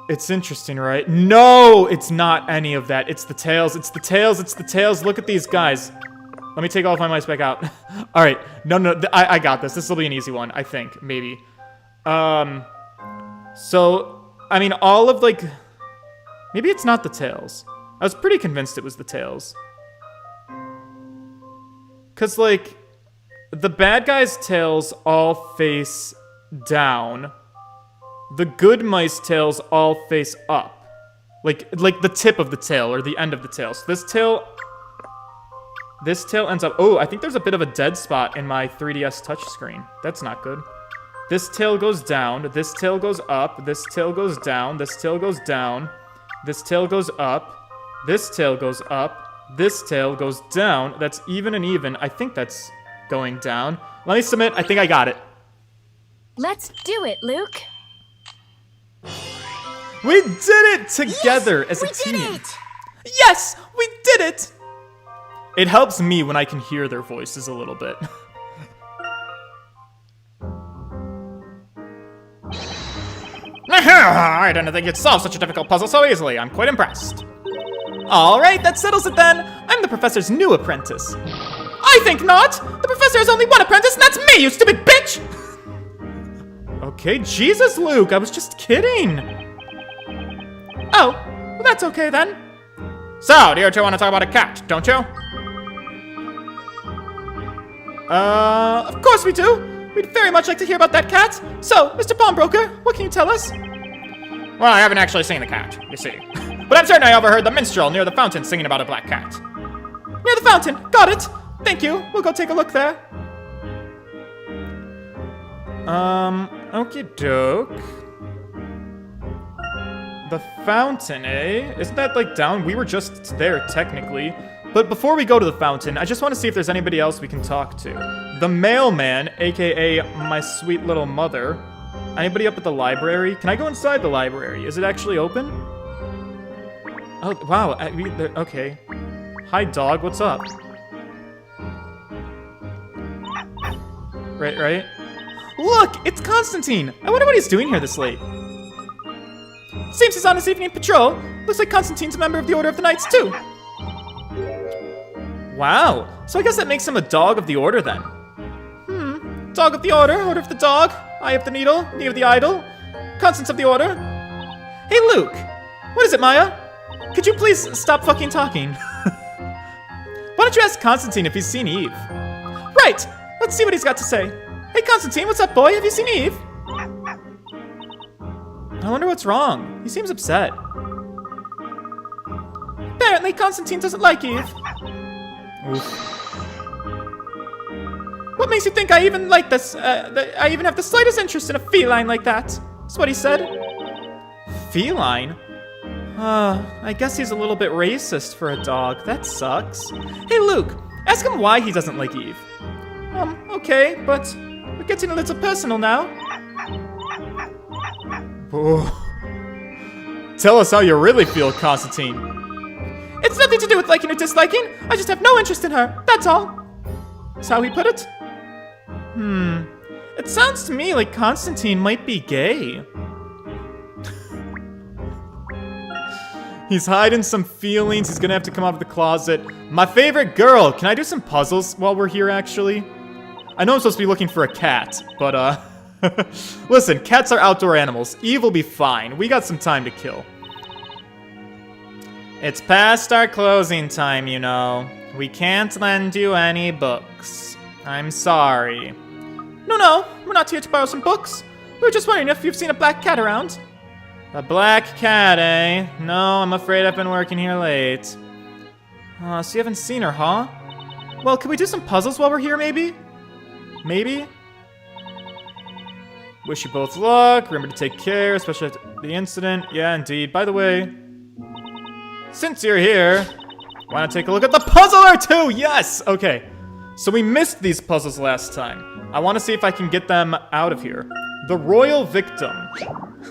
It's interesting, right? No, it's not any of that. It's the tails, it's the tails, it's the tails. Look at these guys. Let me take all of my mice back out. All right, no, I got this. This will be an easy one, I think, maybe. So, I mean, all of, like... Maybe it's not the tails. I was pretty convinced it was the tails. Because, like, the bad guy's tails all face down. The good mice tails all face up. Like the tip of the tail or the end of the tail. So this tail ends up... Oh, I think there's a bit of a dead spot in my 3DS touchscreen. That's not good. This tail goes down. This tail goes up. This tail goes down. This tail goes down. This tail goes up. This tail goes up. This tail goes down. That's even and even. I think that's going down. Let me submit. I think I got it. Let's do it, Luke. We did it together as a team. We did it! Yes, we did it! It helps me when I can hear their voices a little bit. I didn't think you'd solve such a difficult puzzle so easily. I'm quite impressed. Alright, that settles it then. I'm the professor's new apprentice. I think not! The professor has only one apprentice, and that's me, you stupid bitch! Okay, Jesus, Luke, I was just kidding. Oh, well, that's okay then. So, do you two want to talk about a cat, don't you? Of course we do. We'd very much like to hear about that cat. So, Mr. Pawnbroker, what can you tell us? Well, I haven't actually seen the cat, you see. But I'm certain I overheard the minstrel near the fountain singing about a black cat. Near the fountain, got it. Thank you, we'll go take a look there. Okie doke. The fountain, eh? Isn't that like down? We were just there, technically. But before we go to the fountain, I just want to see if there's anybody else we can talk to. The mailman, aka my sweet little mother. Anybody up at the library? Can I go inside the library? Is it actually open? Oh, wow. Okay. Hi, dog. What's up? Right? Look! It's Constantine! I wonder what he's doing here this late. Seems he's on his evening patrol. Looks like Constantine's a member of the Order of the Knights, too. Wow. So I guess that makes him a dog of the Order, then. Dog of the Order, Order of the Dog, Eye of the Needle, Knee of the Idol, Constance of the Order. Hey, Luke. What is it, Maya? Could you please stop fucking talking? Why don't you ask Constantine if he's seen Eve? Right. Let's see what he's got to say. Hey, Constantine, what's up, boy? Have you seen Eve? I wonder what's wrong. He seems upset. Apparently, Constantine doesn't like Eve. Oof. What makes you think I even like this? I even have the slightest interest in a feline like that? That's what he said. Feline? I guess he's a little bit racist for a dog. That sucks. Hey, Luke, ask him why he doesn't like Eve. Okay, but we're getting a little personal now. Tell us how you really feel, Constantine. It's nothing to do with liking or disliking. I just have no interest in her. That's all. That's how he put it. It sounds to me like Constantine might be gay. He's hiding some feelings. He's gonna have to come out of the closet. My favorite girl. Can I do some puzzles while we're here, actually? I know I'm supposed to be looking for a cat, but, listen, cats are outdoor animals. Eve will be fine. We got some time to kill. It's past our closing time, you know. We can't lend you any books. I'm sorry. No, we're not here to borrow some books. We were just wondering if you've seen a black cat around. A black cat, eh? No, I'm afraid I've been working here late. So you haven't seen her, huh? Well, could we do some puzzles while we're here, maybe? Maybe? Wish you both luck. Remember to take care, especially after the incident. Yeah, indeed. By the way, since you're here, why not take a look at the puzzle or two? Yes! Okay. So we missed these puzzles last time. I want to see if I can get them out of here. The Royal Victim.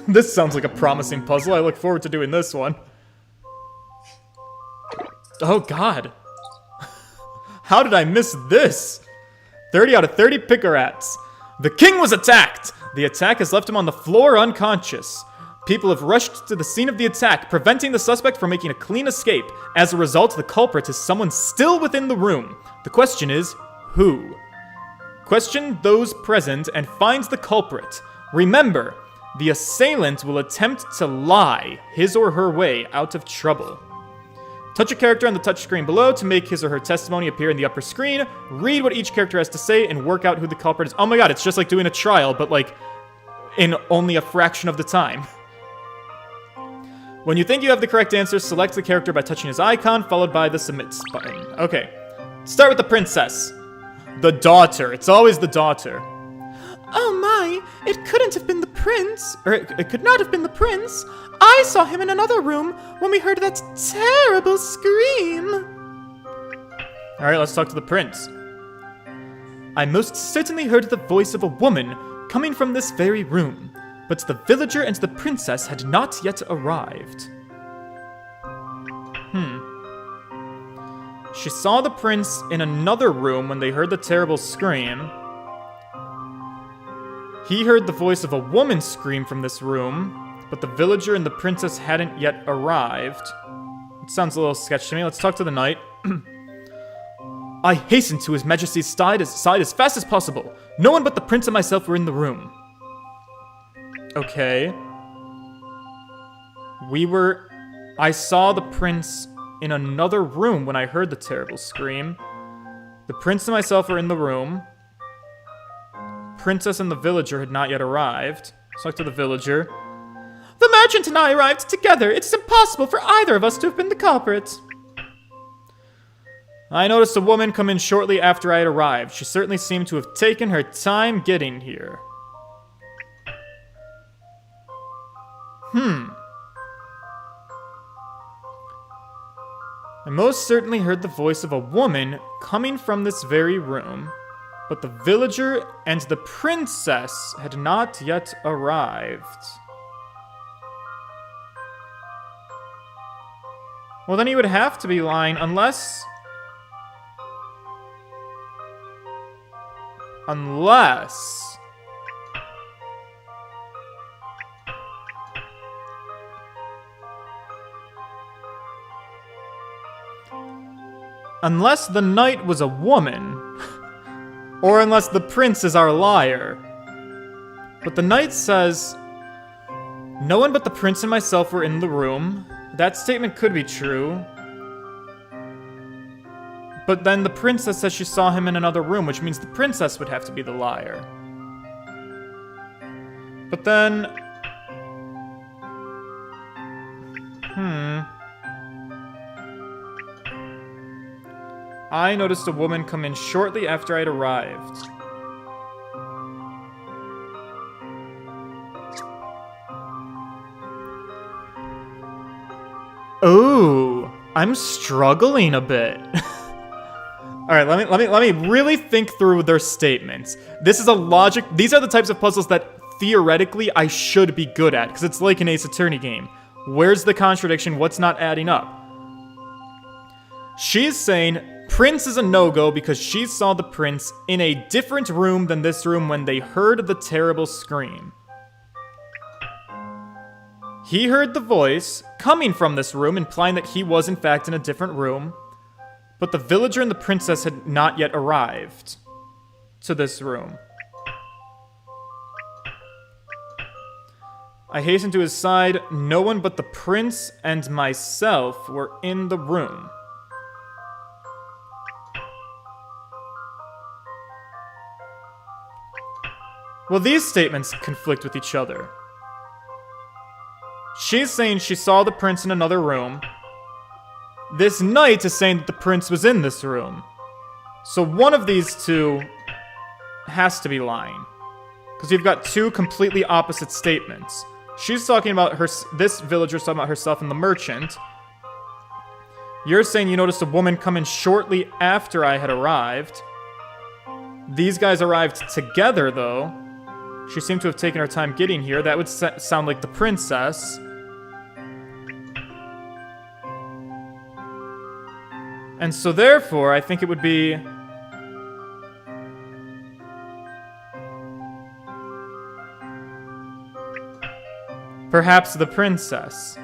This sounds like a promising puzzle. I look forward to doing this one. Oh, God. How did I miss this? 30 out of 30 Picarats. The king was attacked. The attack has left him on the floor unconscious. People have rushed to the scene of the attack, preventing the suspect from making a clean escape. As a result, the culprit is someone still within the room. The question is, who? Question those present and find the culprit. Remember, the assailant will attempt to lie his or her way out of trouble. Touch a character on the touchscreen below to make his or her testimony appear in the upper screen. Read what each character has to say and work out who the culprit is. Oh my god, it's just like doing a trial, but like in only a fraction of the time. When you think you have the correct answer, select the character by touching his icon, followed by the submit button. Okay, start with the princess. The daughter. It's always the daughter. Oh my, it couldn't have been the prince. Or it could not have been the prince. I saw him in another room when we heard that terrible scream. Alright, let's talk to the prince. I most certainly heard the voice of a woman coming from this very room, but the villager and the princess had not yet arrived. She saw the prince in another room when they heard the terrible scream. He heard the voice of a woman scream from this room. but the villager and the princess hadn't yet arrived. It sounds a little sketchy to me. Let's talk to the knight. I hastened to His Majesty's side as fast as possible. No one but the prince and myself were in the room. Okay. I saw the prince in another room when I heard the terrible scream. The prince and myself were in the room. Princess and the villager had not yet arrived. Let's talk to the villager. The merchant and I arrived together. It's impossible for either of us to have been the culprit. I noticed a woman come in shortly after I had arrived. She certainly seemed to have taken her time getting here. I most certainly heard the voice of a woman coming from this very room, but the villager and the princess had not yet arrived. Well, then he would have to be lying unless... Unless the knight was a woman. Or unless the prince is our liar. But the knight says, no one but the prince and myself were in the room. That statement could be true. But then the princess says she saw him in another room, which means the princess would have to be the liar. But then... I noticed a woman come in shortly after I'd arrived. Ooh, I'm struggling a bit. All right, let me really think through their statements. This is a logic. These are the types of puzzles that theoretically I should be good at, because it's like an Ace Attorney game. Where's the contradiction? What's not adding up? She's saying Prince is a no-go because she saw the prince in a different room than this room when they heard the terrible scream. He heard the voice coming from this room, implying that he was in fact in a different room, but the villager and the princess had not yet arrived to this room. I hastened to his side. No one but the prince and myself were in the room. Well, these statements conflict with each other. She's saying she saw the prince in another room. This knight is saying that the prince was in this room. So one of these two has to be lying. Because you've got two completely opposite statements. She's talking about this villager's talking about herself and the merchant. You're saying you noticed a woman come in shortly after I had arrived. These guys arrived together, though. She seemed to have taken her time getting here. That would sound like the princess. And so therefore, I think it would be... perhaps the princess.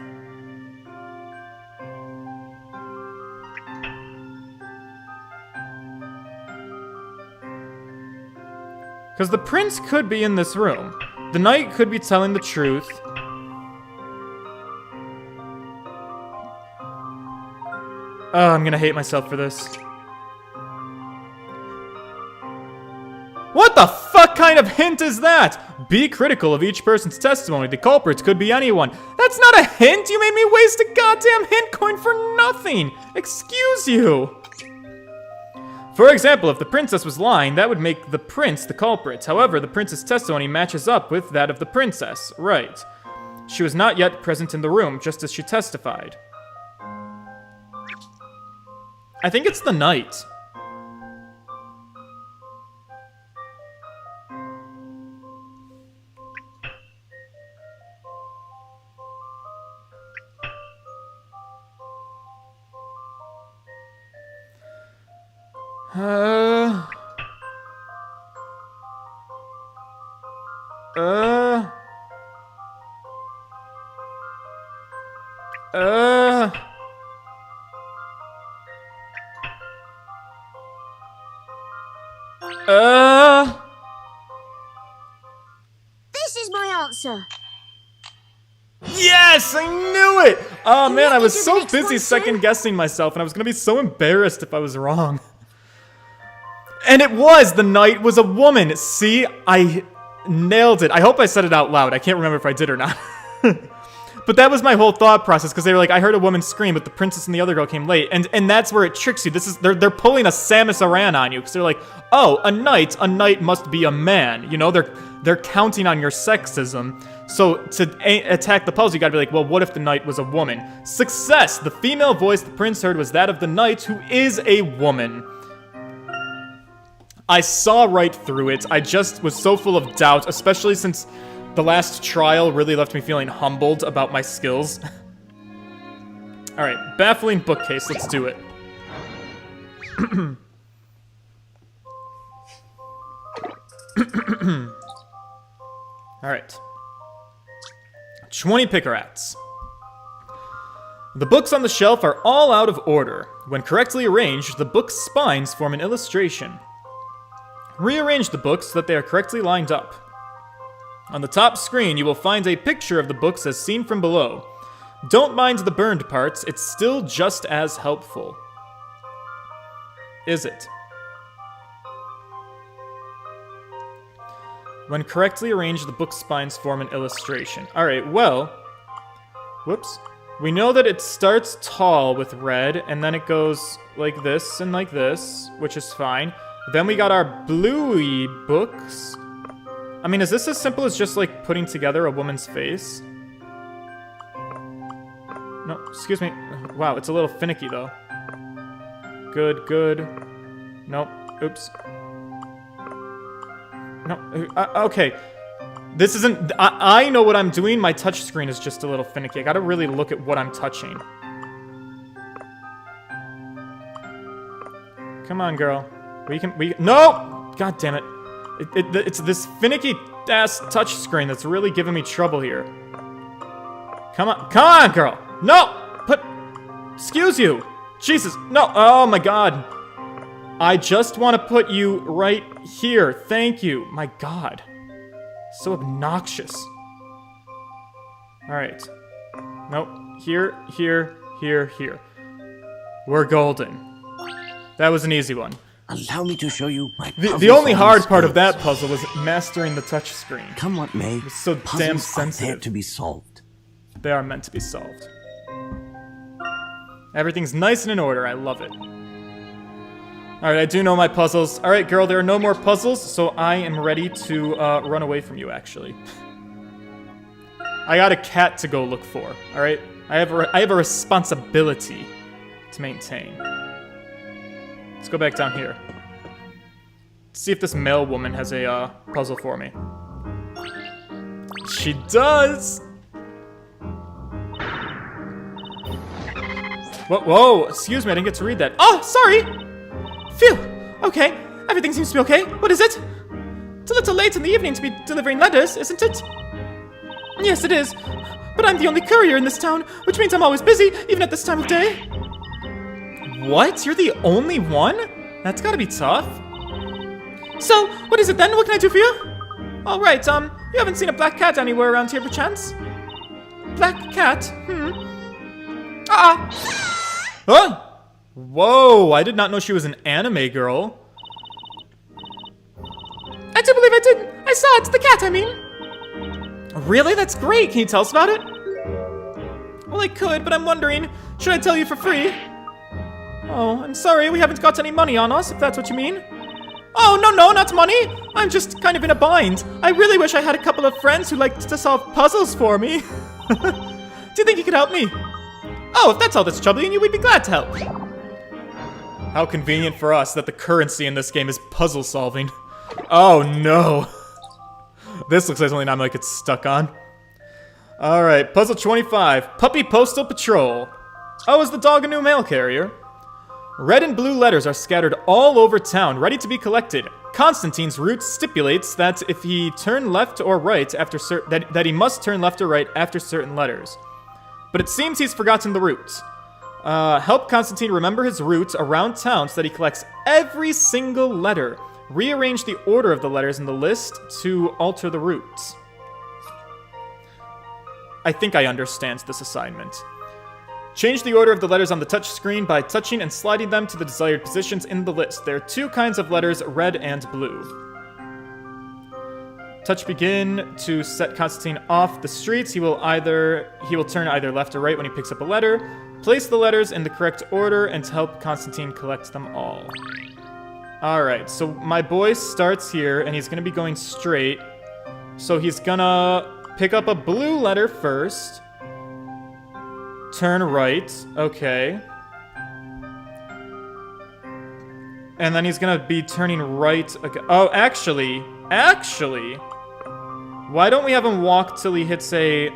Because the prince could be in this room. The knight could be telling the truth. Oh, I'm gonna hate myself for this. What the fuck kind of hint is that? Be critical of each person's testimony. The culprits could be anyone. That's not a hint! You made me waste a goddamn hint coin for nothing! Excuse you! For example, if the princess was lying, that would make the prince the culprit. However, the prince's testimony matches up with that of the princess. Right. She was not yet present in the room, just as she testified. I think it's the knight. This is my answer. Yes, I knew it! Oh man, I was do the so next busy one, second guessing myself, and I was gonna be so embarrassed if I was wrong. And it was! The knight was a woman! See? I nailed it. I hope I said it out loud. I can't remember if I did or not. But that was my whole thought process, because they were like, I heard a woman scream, but the princess and the other girl came late. And that's where it tricks you. This is they're pulling a Samus Aran on you, because they're like, oh, a knight must be a man. You know, they're counting on your sexism. So to attack the puzzle, you gotta be like, well, what if the knight was a woman? Success! The female voice the prince heard was that of the knight, who is a woman. I saw right through it. I just was so full of doubt, especially since the last trial really left me feeling humbled about my skills. Alright, baffling bookcase, let's do it. Alright. 20 picker-ats. The books on the shelf are all out of order. When correctly arranged, the book's spines form an illustration. Rearrange the books so that they are correctly lined up. On the top screen, you will find a picture of the books as seen from below. Don't mind the burned parts, it's still just as helpful. Is it? When correctly arranged, the book spines form an illustration. Alright, well... Whoops. We know that it starts tall with red, and then it goes like this and like this, which is fine. Then we got our bluey books. I mean, is this as simple as just, like, putting together a woman's face? No, excuse me. Wow, it's a little finicky, though. Good, good. Nope. Oops. No, okay. This isn't... I know what I'm doing. My touch screen is just a little finicky. I gotta really look at what I'm touching. Come on, girl. No! God damn it. It's this finicky-ass touch screen that's really giving me trouble here. Come on, girl! No! Excuse you! Jesus, no! Oh my god. I just want to put you right here. Thank you. My god. So obnoxious. Alright. Nope. Here, here, here, here. We're golden. That was an easy one. Allow me to show you my The only hard part of that puzzle was mastering the touch screen. Come what may, It's so damn puzzles sensitive. are there to be solved. They are meant to be solved. Everything's nice and in order. I love it. Alright, I do know my puzzles. Alright, girl, there are no more puzzles, so I am ready to run away from you, actually. I got a cat to go look for, alright? I have a responsibility to maintain. Let's go back down here. See if this male woman has a puzzle for me. She does! Whoa, excuse me, I didn't get to read that. Oh, sorry! Phew, okay, everything seems to be okay. What is it? It's a little late in the evening to be delivering letters, isn't it? Yes, it is. But I'm the only courier in this town, which means I'm always busy, even at this time of day. What? You're the only one? That's gotta be tough. So, what is it then? What can I do for you? All right, you haven't seen a black cat anywhere around here, perchance? Black cat? Huh? Whoa, I did not know she was an anime girl. I do believe I did. I saw it. The cat, I mean. Really? That's great. Can you tell us about it? Well, I could, but I'm wondering, should I tell you for free? Oh, I'm sorry. We haven't got any money on us, if that's what you mean. Oh, no, not money. I'm just kind of in a bind. I really wish I had a couple of friends who liked to solve puzzles for me. Do you think you could help me? Oh, if that's all that's troubling you, we'd be glad to help. How convenient for us that the currency in this game is puzzle solving. Oh no. This looks like something I might get stuck on. Alright, puzzle 25. Puppy Postal Patrol. Oh, is the dog a new mail carrier? Red and blue letters are scattered all over town, ready to be collected. Constantine's route stipulates that if he turn left or right after that he must turn left or right after certain letters. but it seems he's forgotten the route. Help Constantine remember his route around town so that he collects every single letter. Rearrange the order of the letters in the list to alter the route. I think I understand this assignment. Change the order of the letters on the touch screen by touching and sliding them to the desired positions in the list. There are two kinds of letters, red and blue. Touch begin to set Constantine off the streets. He will turn either left or right when he picks up a letter. Place the letters in the correct order and help Constantine collect them all. Alright, so my boy starts here and he's gonna be going straight. So he's gonna pick up a blue letter first. Turn right. Okay. And then he's gonna be turning right again. Oh, actually, why don't we have him walk till he hits a...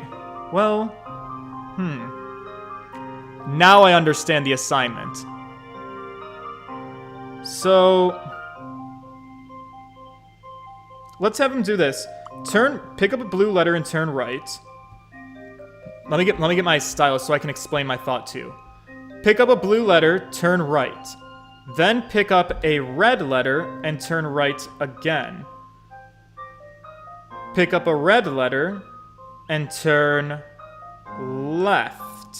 Well, now I understand the assignment. So... let's have him do this. Pick up a blue letter and turn right. Let me get my stylus so I can explain my thought too. Pick up a blue letter, turn right. Then pick up a red letter and turn right again. Pick up a red letter and turn left.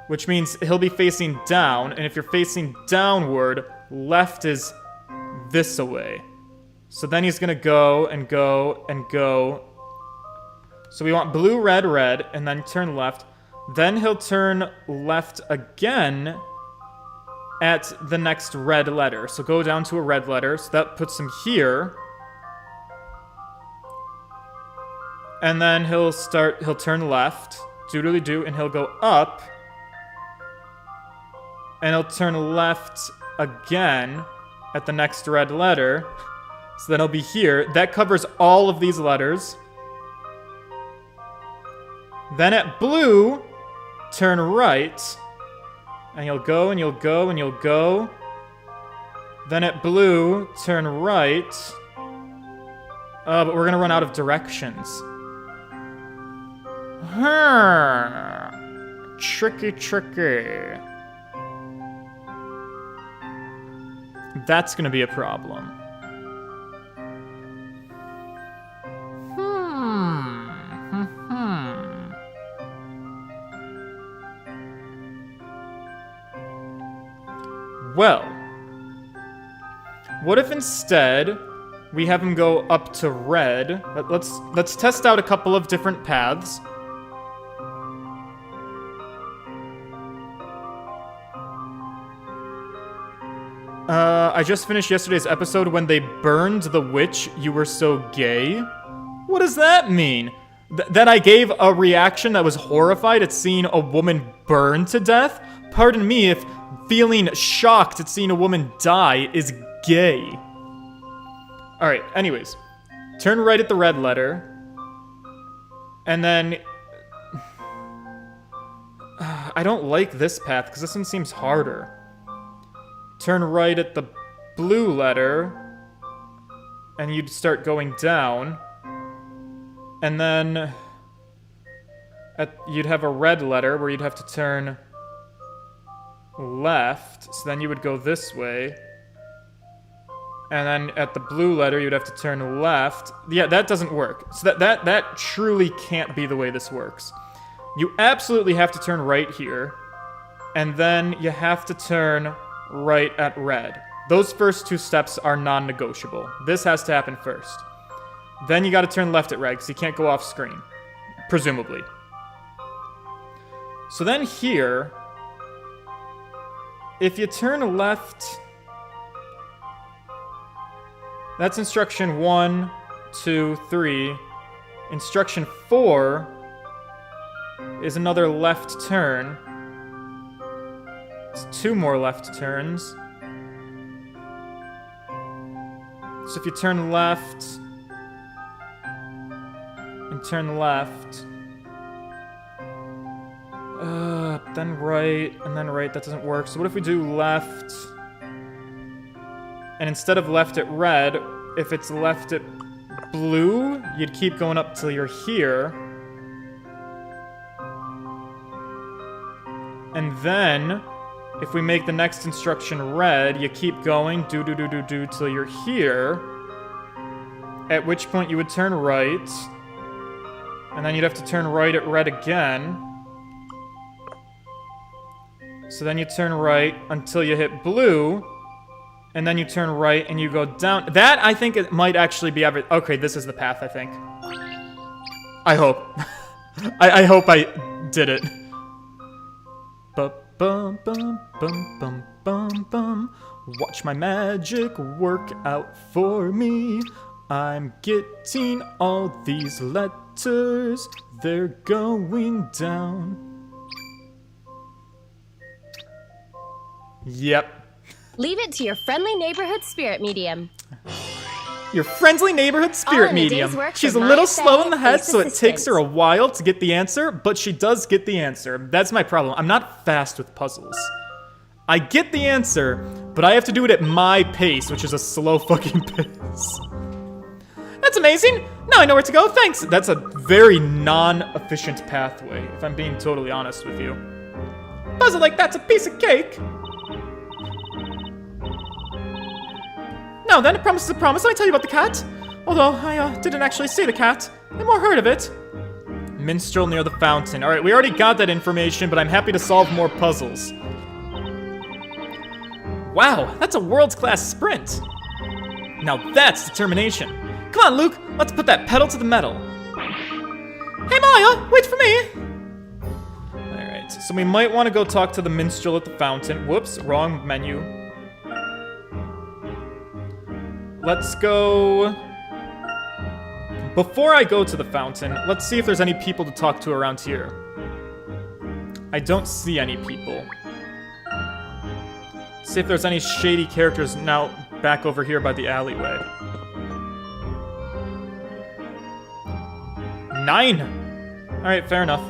Which means he'll be facing down, and if you're facing downward, left is this away. So then he's gonna go and go and go. So we want blue, red, red, and then turn left. Then he'll turn left again at the next red letter. So go down to a red letter. So that puts him here. And then he'll turn left. Doodly-doo, and he'll go up. And he'll turn left again at the next red letter. So then he'll be here. That covers all of these letters. Then at blue, turn right. And you'll go, and you'll go, and you'll go. Then at blue, turn right. But we're gonna run out of directions. Tricky, tricky. That's gonna be a problem. Well, what if instead we have him go up to red? Let's test out a couple of different paths. I just finished yesterday's episode when they burned the witch. You were so gay. What does that mean? That I gave a reaction that was horrified at seeing a woman burn to death? Pardon me if feeling shocked at seeing a woman die is gay. Alright, anyways. Turn right at the red letter. And then... I don't like this path, because this one seems harder. Turn right at the blue letter. And you'd start going down. And then... you'd have a red letter where you'd have to turn... left, so then you would go this way. And then at the blue letter, you'd have to turn left. Yeah, that doesn't work. So that truly can't be the way this works. You absolutely have to turn right here. And then you have to turn right at red. Those first two steps are non-negotiable. This has to happen first. Then you gotta turn left at red, because you can't go off screen. Presumably. So then here... if you turn left, that's instruction 1, 2, 3. Instruction 4 is another left turn. It's 2 more left turns. So if you turn left and turn left, then right, and then right, that doesn't work. So what if we do left, and instead of left at red, if it's left at blue, you'd keep going up till you're here. And then, if we make the next instruction red, you keep going, do, till you're here. At which point you would turn right. And then you'd have to turn right at red again. So then you turn right until you hit blue. And then you turn right and you go down. That, I think it might actually be okay, this is the path, I think. I hope. I hope I did it. Bum, bum, bum, bum, bum, bum. Watch my magic work out for me. I'm getting all these letters. They're going down. Yep. Leave it to your friendly neighborhood spirit medium. Your friendly neighborhood spirit in a day's medium. work She's a from little my slow in the head, face so it assistant. takes her a while to get the answer, but she does get the answer. That's my problem. I'm not fast with puzzles. I get the answer, but I have to do it at my pace, which is a slow fucking pace. That's amazing. Now I know where to go. Thanks. That's a very non-efficient pathway, if I'm being totally honest with you. Puzzle like that's a piece of cake. Now then, a promise is a promise. Let me tell you about the cat. Although, I didn't actually see the cat. I more heard of it. Minstrel near the fountain. Alright, we already got that information, but I'm happy to solve more puzzles. Wow, that's a world-class sprint. Now that's determination. Come on, Luke. Let's put that pedal to the metal. Hey, Maya, wait for me. Alright, so we might want to go talk to the minstrel at the fountain. Whoops, wrong menu. Let's go... Before I go to the fountain, let's see if there's any people to talk to around here. I don't see any people. See if there's any shady characters now back over here by the alleyway. 9! Alright, fair enough.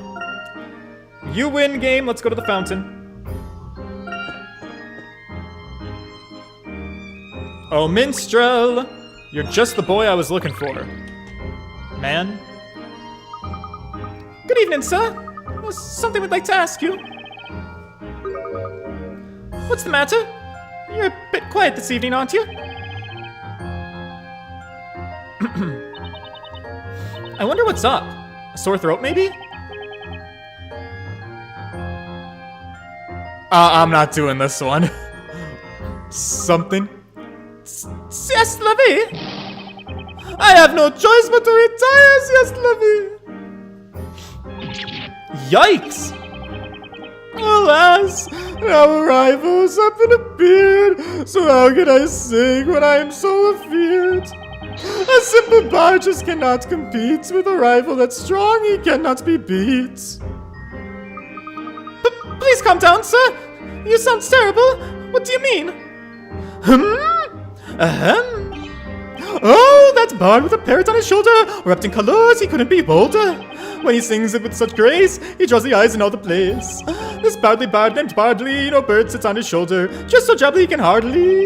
You win, game. Let's go to the fountain. Oh, minstrel! You're just the boy I was looking for. Man. Good evening, sir. There's something we'd like to ask you. What's the matter? You're a bit quiet this evening, aren't you? I wonder what's up. A sore throat, maybe? I'm not doing this one. Something. Yes, Lovey! I have no choice but to retire, yes, Lovey! Yikes! Alas, our rivals have been appeared, so how can I sing when I am so afeared? A simple bard just cannot compete with a rival that's strong, he cannot be beat. Please calm down, sir! You sound terrible! What do you mean? Ahem. Oh, that bard with a parrot on his shoulder, wrapped in colors, he couldn't be bolder. When he sings it with such grace, he draws the eyes in all the place. This bardly bard named Bardly, no bird sits on his shoulder, just so jubbly he can hardly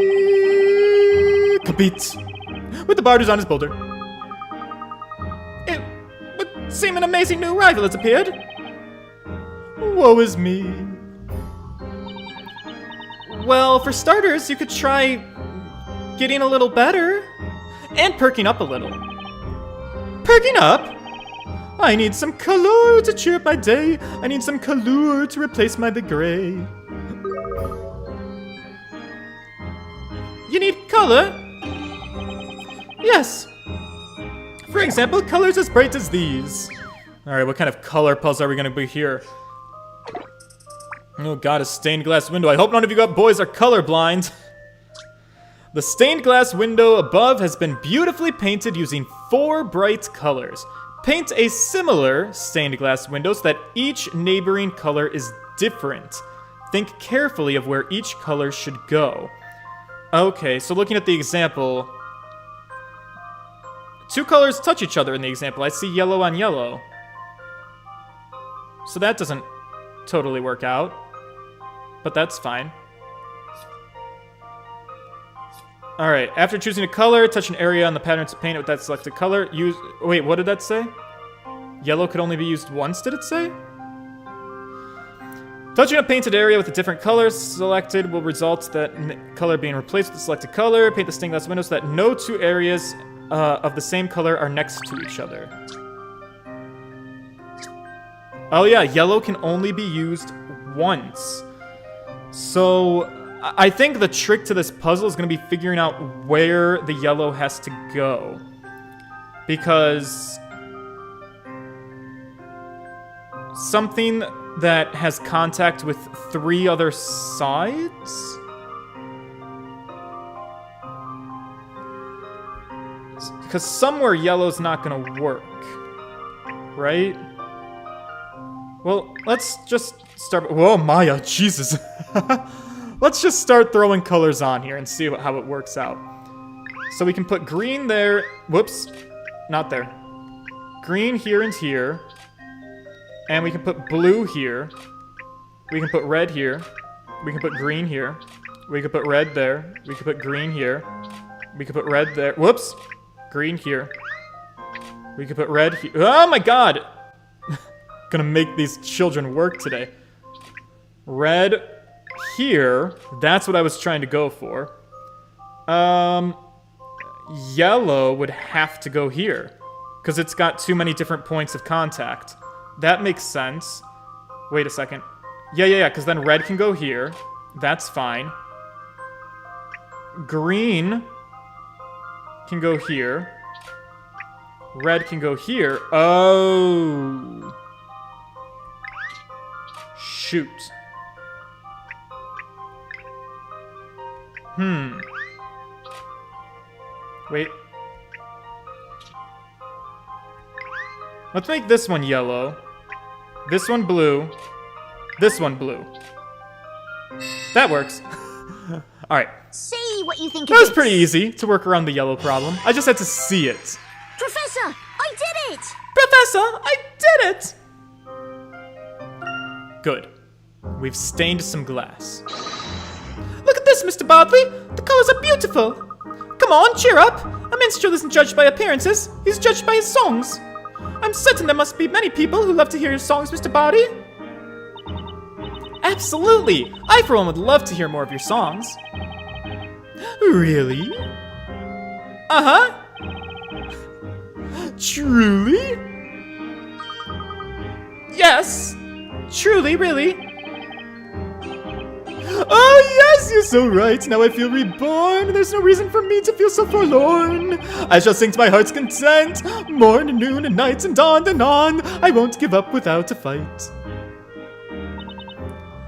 compete with the bard who's on his boulder. It would seem an amazing new rival has appeared. Woe is me. Well, for starters, you could try getting a little better and perking up a little. Perking up? I need some color to cheer up my day. I need some color to replace my big gray. You need color? Yes. For example, colors as bright as these. Alright, what kind of color puzzle are we gonna be here? Oh god, a stained glass window. I hope none of you got boys are colorblind. The stained glass window above has been beautifully painted using 4 bright colors. Paint a similar stained glass window so that each neighboring color is different. Think carefully of where each color should go. Okay, so looking at the example, 2 colors touch each other in the example. I see yellow on yellow. So that doesn't totally work out, but that's fine. Alright, after choosing a color, touch an area on the pattern to paint it with that selected color. Use... Wait, what did that say? Yellow could only be used once, did it say? Touching a painted area with a different color selected will result that color being replaced with the selected color. Paint the stained glass window so that no two areas of the same color are next to each other. Oh yeah, yellow can only be used once. So I think the trick to this puzzle is going to be figuring out where the yellow has to go. Because something that has contact with 3 other sides? Because somewhere yellow's not gonna work, right? Well, let's just start. Whoa, Maya, Jesus. Let's just start throwing colors on here and see how it works out. So we can put green there. Whoops, not there. Green here and here. And we can put blue here. We can put red here. We can put green here. We can put red there. We can put green here. We can put red there. Whoops. Green here. We can put red here. Oh my god! Gonna make these children work today. Red here. That's what I was trying to go for. Yellow would have to go here. Because it's got too many different points of contact. That makes sense. Wait a second. Yeah, because then red can go here. That's fine. Green can go here. Red can go here. Oh. Shoot. Wait. Let's make this one yellow. This one blue. This one blue. That works. Alright. See what you think That of was it. pretty easy to work around the yellow problem. I just had to see it. Professor, I did it! Professor, I did it! Good. We've stained some glass. Look at this, Mr. Bardley! The colors are beautiful! Come on, cheer up! A minstrel isn't judged by appearances, he's judged by his songs. I'm certain there must be many people who love to hear your songs, Mr. Bardley. Absolutely! I, for one, would love to hear more of your songs. Really? Uh-huh. Truly? Yes. Truly, really. Oh, yes, you're so right. Now I feel reborn. There's no reason for me to feel so forlorn. I shall sing to my heart's content. Morn and noon and night and dawn and on. I won't give up without a fight.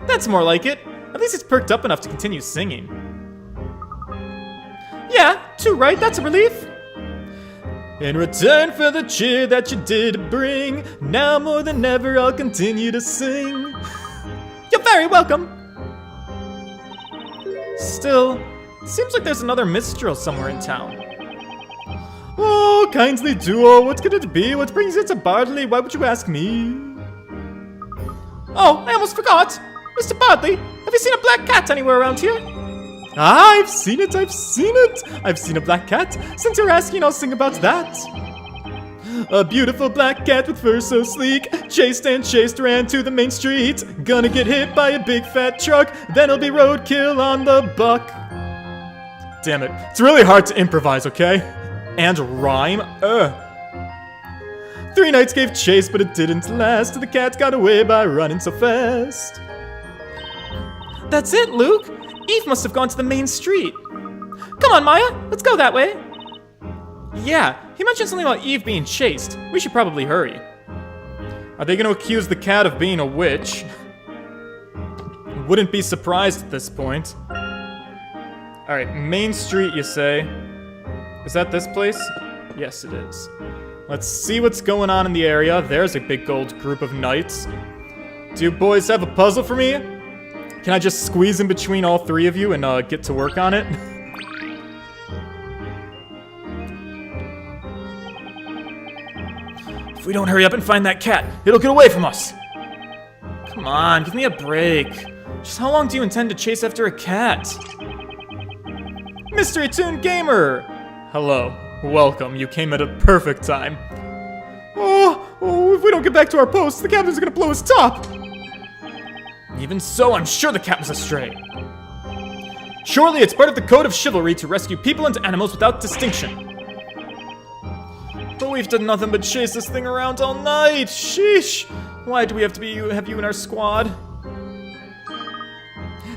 That's more like it. At least it's perked up enough to continue singing. Yeah, too right. That's a relief. In return for the cheer that you did bring, now more than ever I'll continue to sing. You're very welcome. Still, seems like there's another minstrel somewhere in town. Oh, kindly duo, what could it be? What brings you to Bardley? Why would you ask me? Oh, I almost forgot. Mr. Bardley, have you seen a black cat anywhere around here? Ah, I've seen it. I've seen a black cat. Since you're asking, I'll sing about that. A beautiful black cat with fur so sleek, chased ran to the main street. Gonna get hit by a big fat truck, then it'll be roadkill on the buck. Damn it. It's really hard to improvise, okay? And rhyme? 3 knights gave chase, but it didn't last. The cat got away by running so fast. That's it, Luke. Eve must have gone to the main street. Come on, Maya. Let's go that way. Yeah, he mentioned something about Eve being chased. We should probably hurry. Are they going to accuse the cat of being a witch? Wouldn't be surprised at this point. Alright, Main Street, you say? Is that this place? Yes, it is. Let's see what's going on in the area. There's a big old group of knights. Do you boys have a puzzle for me? Can I just squeeze in between all 3 of you and get to work on it? If we don't hurry up and find that cat, it'll get away from us. Come on, give me a break. Just how long do you intend to chase after a cat? Mystery Tune Gamer! Hello, welcome. You came at a perfect time. Oh, if we don't get back to our posts, the captain's gonna blow his top. Even so, I'm sure the cat was astray. Surely it's part of the code of chivalry to rescue people and animals without distinction. But we've done nothing but chase this thing around all night. Sheesh. Why do we have to have you in our squad?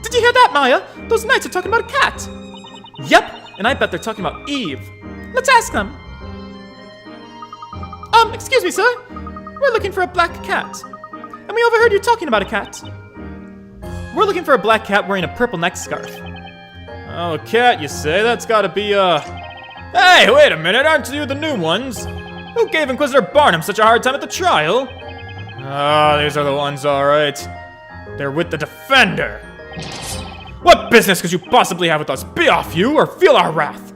Did you hear that, Maya? Those knights are talking about a cat. Yep, and I bet they're talking about Eve. Let's ask them. Excuse me, sir. We're looking for a black cat. And we overheard you talking about a cat. We're looking for a black cat wearing a purple neck scarf. Oh, a cat, you say? That's gotta be, Hey, wait a minute, aren't you the new ones? Who gave Inquisitor Barnum such a hard time at the trial? Ah, these are the ones, alright. They're with the Defender. What business could you possibly have with us? Be off, you, or feel our wrath!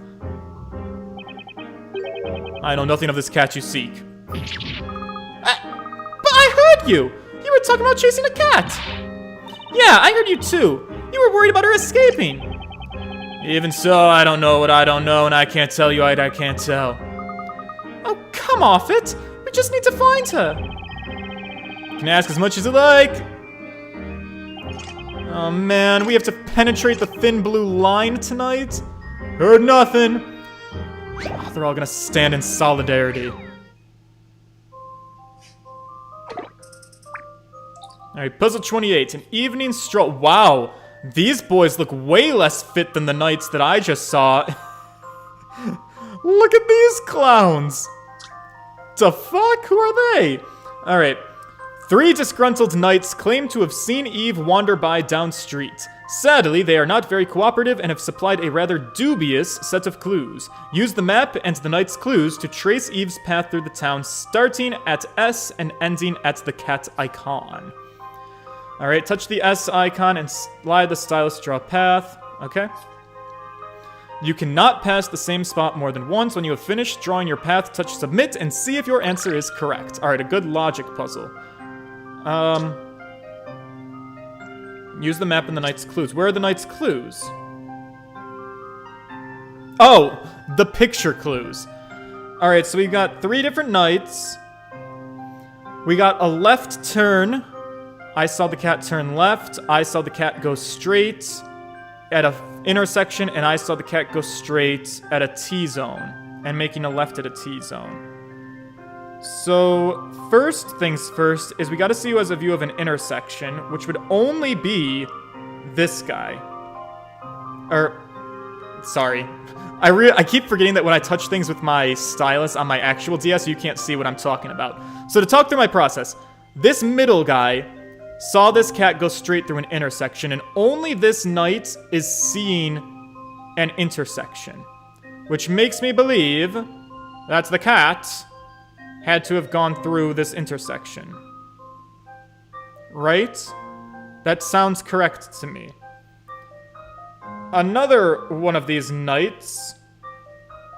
I know nothing of this cat you seek. But I heard you! You were talking about chasing a cat! Yeah, I heard you too. You were worried about her escaping. Even so, I don't know what I don't know, and I can't tell you what I can't tell. Oh, come off it! We just need to find her. You can ask as much as you like. Oh man, we have to penetrate the thin blue line tonight? Heard nothing. Oh, they're all gonna stand in solidarity. Alright, puzzle 28, an evening stroll. Wow, these boys look way less fit than the knights that I just saw. Look at these clowns. The fuck? Who are they? Alright. 3 disgruntled knights claim to have seen Eve wander by down street. Sadly, they are not very cooperative and have supplied a rather dubious set of clues. Use the map and the knight's clues to trace Eve's path through the town, starting at S and ending at the cat icon. Alright, touch the S icon and slide the stylus to draw a path. Okay. You cannot pass the same spot more than once. When you have finished drawing your path, touch submit and see if your answer is correct. Alright, a good logic puzzle. Use the map and the knight's clues. Where are the knight's clues? Oh, the picture clues. Alright, so we got 3 different knights. We got a left turn. I saw the cat turn left. I saw the cat go straight at a intersection, and I saw the cat go straight at a T-zone and making a left at a T-zone. So, first things first is we gotta see who has a view of an intersection, which would only be this guy. Sorry. I keep forgetting that when I touch things with my stylus on my actual DS, you can't see what I'm talking about. So to talk through my process, this middle guy saw this cat go straight through an intersection, and only this knight is seeing an intersection. Which makes me believe that the cat had to have gone through this intersection. Right? That sounds correct to me. Another one of these knights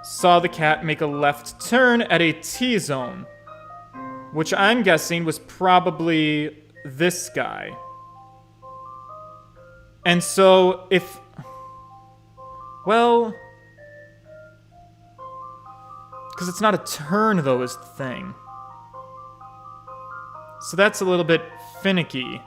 saw the cat make a left turn at a T-zone, which I'm guessing was probably this guy. And so, well, because it's not a turn, though, is the thing. So that's a little bit finicky.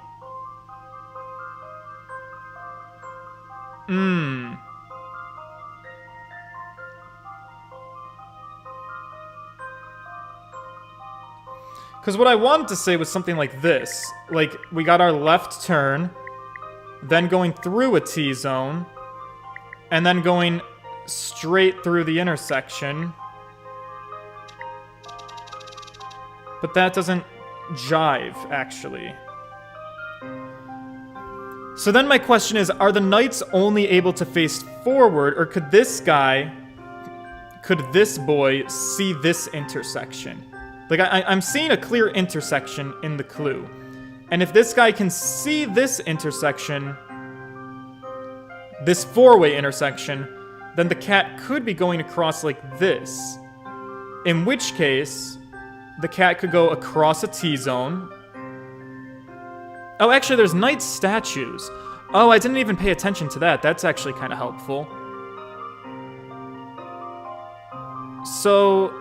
Because what I wanted to say was something like this. Like, we got our left turn, then going through a T-zone, and then going straight through the intersection. But that doesn't jive, actually. So then my question is, are the knights only able to face forward, or could this boy see this intersection? Like, I'm seeing a clear intersection in the clue. And if this guy can see this intersection, this 4-way intersection, then the cat could be going across like this. In which case, the cat could go across a T-zone. Oh, actually, there's knight statues. Oh, I didn't even pay attention to that. That's actually kind of helpful. So,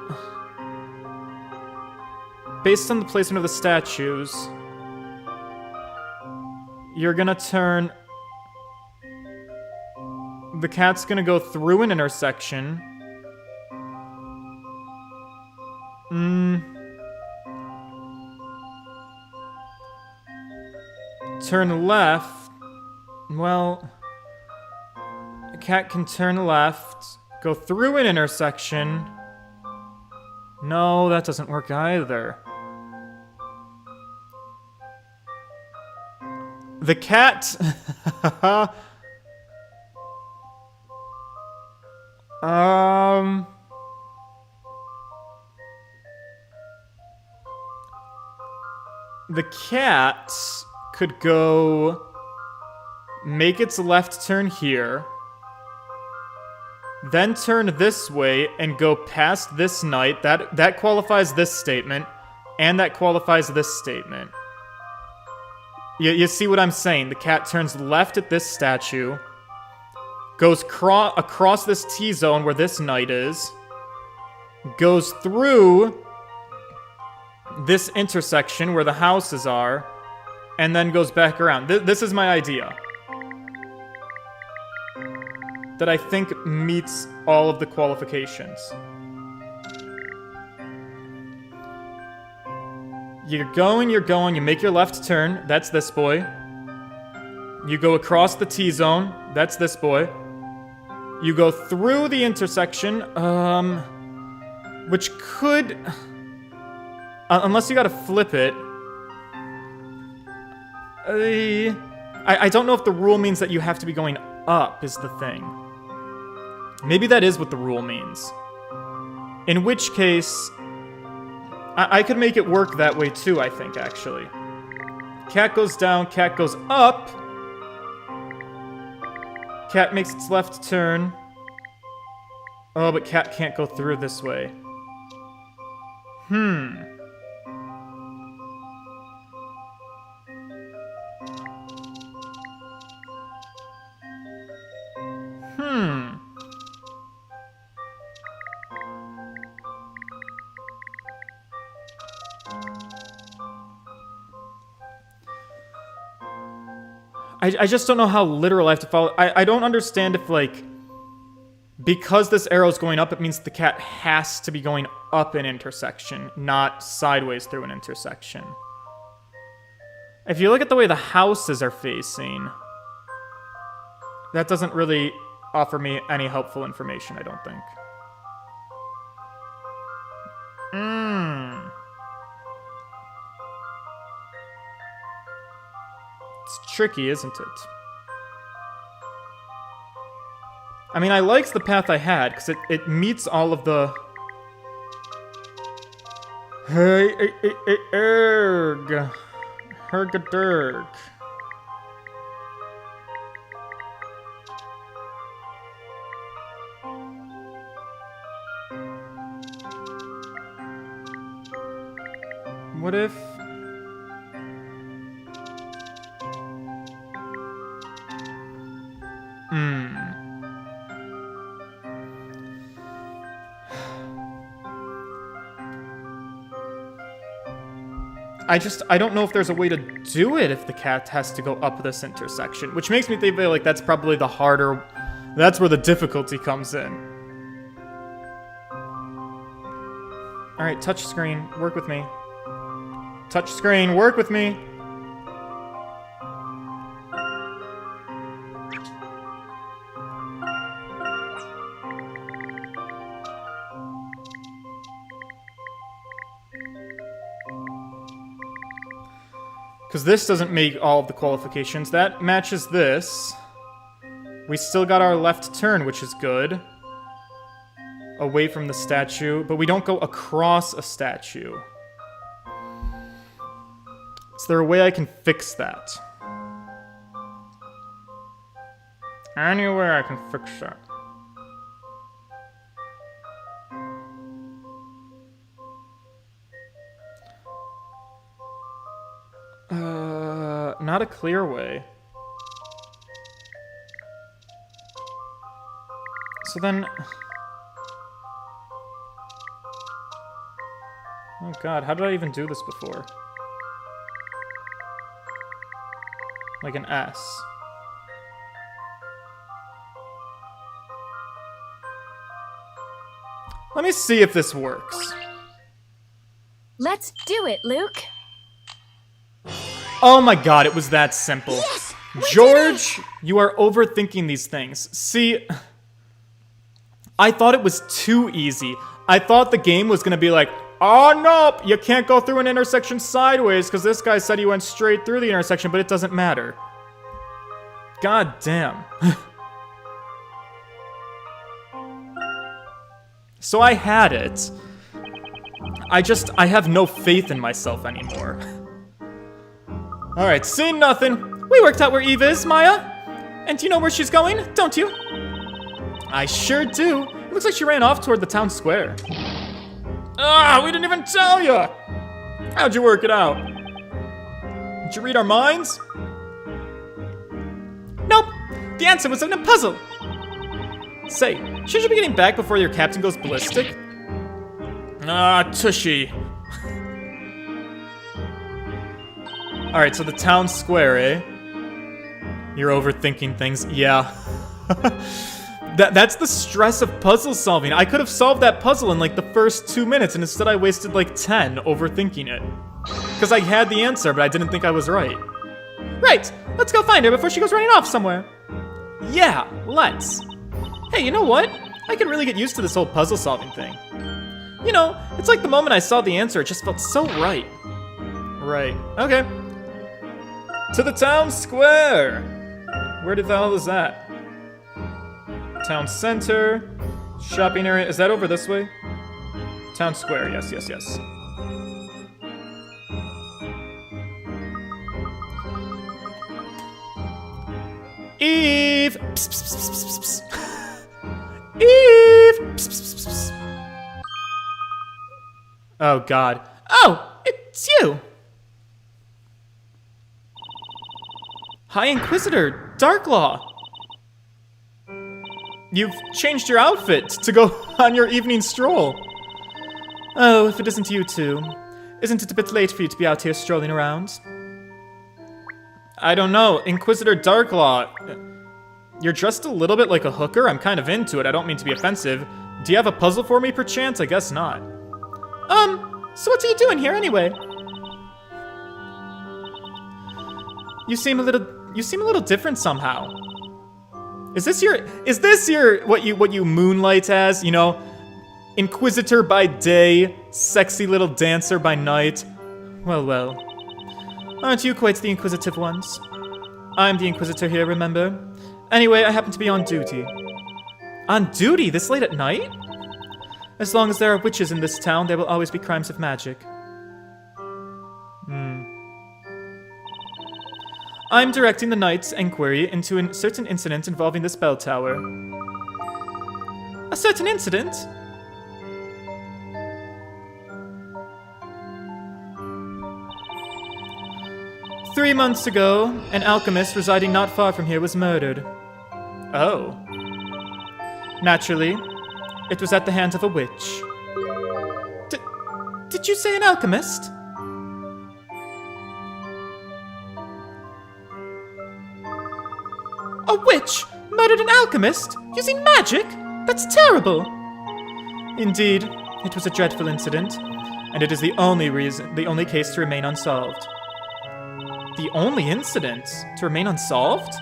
based on the placement of the statues, you're gonna turn... The cat's gonna go through an intersection. Turn left. Well... A cat can turn left, go through an intersection. No, that doesn't work either. The cat... The cat could go... Make its left turn here. Then turn this way and go past this knight. That qualifies this statement. And that qualifies this statement. You see what I'm saying? The cat turns left at this statue. Goes across this T-zone where this knight is. Goes through this intersection where the houses are. And then goes back around. This is my idea. That I think meets all of the qualifications. You're going, you make your left turn, that's this boy. You go across the T-zone, that's this boy. You go through the intersection, which could... unless you gotta flip it. I don't know if the rule means that you have to be going up, is the thing. Maybe that is what the rule means. In which case, I could make it work that way too, I think, actually. Cat goes down, cat goes up. Cat makes its left turn. Oh, but cat can't go through this way. I just don't know how literal I have to follow. I don't understand if, like, because this arrow's going up, it means the cat has to be going up an intersection, not sideways through an intersection. If you look at the way the houses are facing, that doesn't really offer me any helpful information, I don't think. It's tricky, isn't it? I mean, I liked the path I had, because it meets all of the... Erg. Hergadurg. What if... I don't know if there's a way to do it if the cat has to go up this intersection, which makes me think like that's probably the harder, that's where the difficulty comes in. Alright, touch screen, work with me. Touch screen, work with me. Because this doesn't make all of the qualifications. That matches this. We still got our left turn, which is good. Away from the statue, but we don't go across a statue. Is there a way I can fix that? Any way I can fix that? Not a clear way. So then... Oh god, how did I even do this before? Like an S. Let me see if this works. Let's do it, Luke. Oh my god, it was that simple. Yes! We George, you are overthinking these things. See, I thought it was too easy. I thought the game was gonna be like, oh no, you can't go through an intersection sideways because this guy said he went straight through the intersection, but it doesn't matter. God damn. So I had it. I have no faith in myself anymore. Alright, seeing nothing. We worked out where Eve is, Maya. And do you know where she's going, don't you? I sure do. It looks like she ran off toward the town square. Ah, we didn't even tell you! How'd you work it out? Did you read our minds? Nope. The answer was in a puzzle. Say, should you be getting back before your captain goes ballistic? Ah, tushy. Alright, so the town square, eh? You're overthinking things. Yeah. That's the stress of puzzle solving. I could have solved that puzzle in like the first 2 minutes, and instead I wasted like 10 overthinking it. Because I had the answer, but I didn't think I was right. Right, let's go find her before she goes running off somewhere. Yeah, let's. Hey, you know what? I could really get used to this whole puzzle solving thing. You know, it's like the moment I saw the answer, it just felt so right. Right, okay. To the town square! Where the hell is that? Town center, shopping area. Is that over this way? Town square, yes, yes, yes. Eve! Psst, psst, psst, psst, psst. Eve! Psst, psst, psst, psst. Oh, God. Oh, it's you! High Inquisitor, Darklaw! You've changed your outfit to go on your evening stroll. Oh, if it isn't you two. Isn't it a bit late for you to be out here strolling around? I don't know, Inquisitor Darklaw. You're dressed a little bit like a hooker. I'm kind of into it. I don't mean to be offensive. Do you have a puzzle for me, perchance? I guess not. So what are you doing here anyway? You seem a little different somehow. Is this your what you moonlight as, you know? Inquisitor by day, sexy little dancer by night. Well, well. Aren't you quite the inquisitive ones? I'm the Inquisitor here, remember? Anyway, I happen to be on duty. On duty this late at night? As long as there are witches in this town, there will always be crimes of magic. I'm directing the Knight's inquiry into a certain incident involving this bell tower. A certain incident? "3 months ago, an alchemist residing not far from here was murdered. Oh. Naturally, it was at the hands of a witch. Did you say an alchemist? A witch murdered an alchemist using magic? That's terrible. Indeed, it was a dreadful incident, and it is the only case to remain unsolved. The only incident to remain unsolved?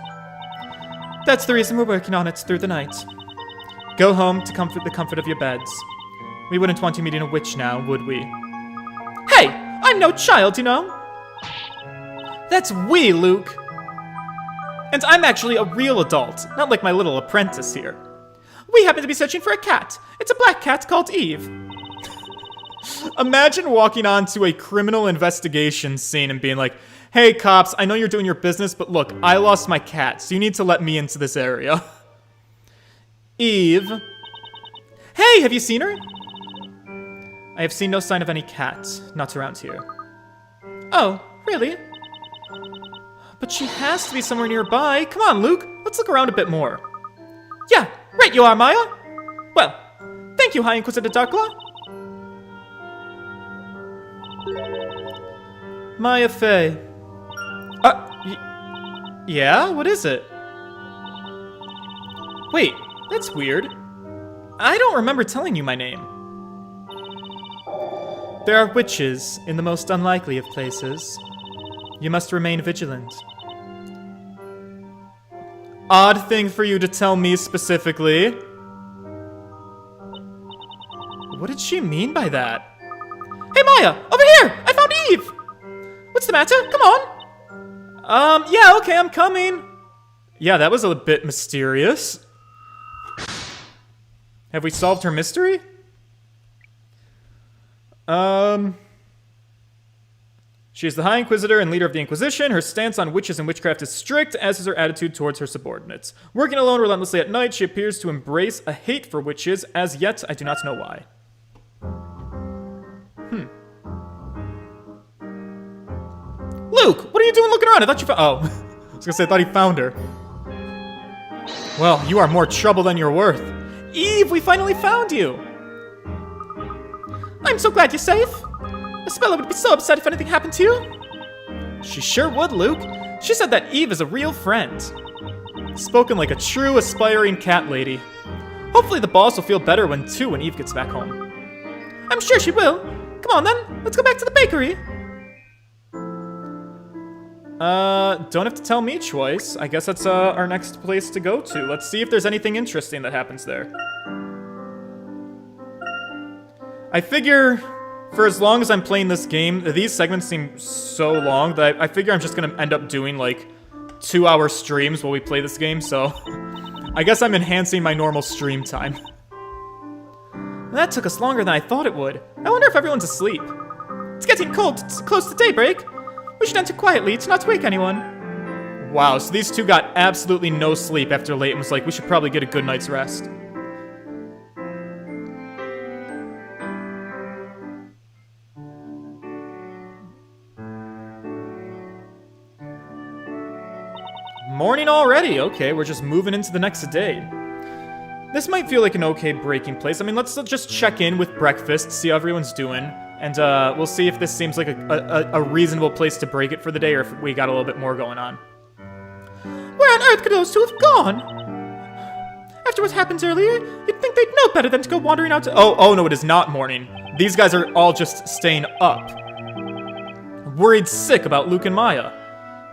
That's the reason we're working on it through the night. Go home to the comfort of your beds. We wouldn't want you meeting a witch now, would we? Hey, I'm no child, you know. That's we, Luke. And I'm actually a real adult, not like my little apprentice here. We happen to be searching for a cat. It's a black cat called Eve. Imagine walking onto a criminal investigation scene and being like, hey, cops, I know you're doing your business, but look, I lost my cat, so you need to let me into this area. Eve. Hey, have you seen her? I have seen no sign of any cat, not around here. Oh, really? But she has to be somewhere nearby. Come on, Luke, let's look around a bit more. Yeah, right you are, Maya. Well, thank you, High Inquisitor Darklaw. Maya Fey. Yeah? What is it? Wait, that's weird. I don't remember telling you my name. There are witches in the most unlikely of places. You must remain vigilant. Odd thing for you to tell me specifically. What did she mean by that? Hey Maya, over here! I found Eve! What's the matter? Come on! Yeah, okay, I'm coming. Yeah, that was a bit mysterious. Have we solved her mystery? She is the High Inquisitor and leader of the Inquisition. Her stance on witches and witchcraft is strict, as is her attitude towards her subordinates. Working alone relentlessly at night, she appears to embrace a hate for witches. As yet, I do not know why. Luke, what are you doing looking around? I thought you found... Oh, I was gonna say, I thought he found her. Well, you are more trouble than you're worth. Eve, we finally found you! I'm so glad you're safe. Espella would be so upset if anything happened to you. She sure would, Luke. She said that Eve is a real friend. Spoken like a true aspiring cat lady. Hopefully the boss will feel better when Eve gets back home. I'm sure she will. Come on then, let's go back to the bakery. Don't have to tell me twice. I guess that's our next place to go to. Let's see if there's anything interesting that happens there. I figure, for as long as I'm playing this game, these segments seem so long that I figure I'm just gonna end up doing, like, 2-hour streams while we play this game, so... I guess I'm enhancing my normal stream time. That took us longer than I thought it would. I wonder if everyone's asleep. It's getting cold. It's close to daybreak. We should enter quietly to not wake anyone. Wow, so these two got absolutely no sleep after Layton was like, we should probably get a good night's rest. Morning already. Okay, we're just moving into the next day. This might feel like an okay breaking place. I mean, let's just check in with breakfast, see how everyone's doing, and we'll see if this seems like a reasonable place to break it for the day, or if we got a little bit more going on. Where on earth could those two have gone? After what happened earlier, you'd think they'd know better than to go wandering out to— Oh no, it is not morning. These guys are all just staying up. Worried sick about Luke and Maya.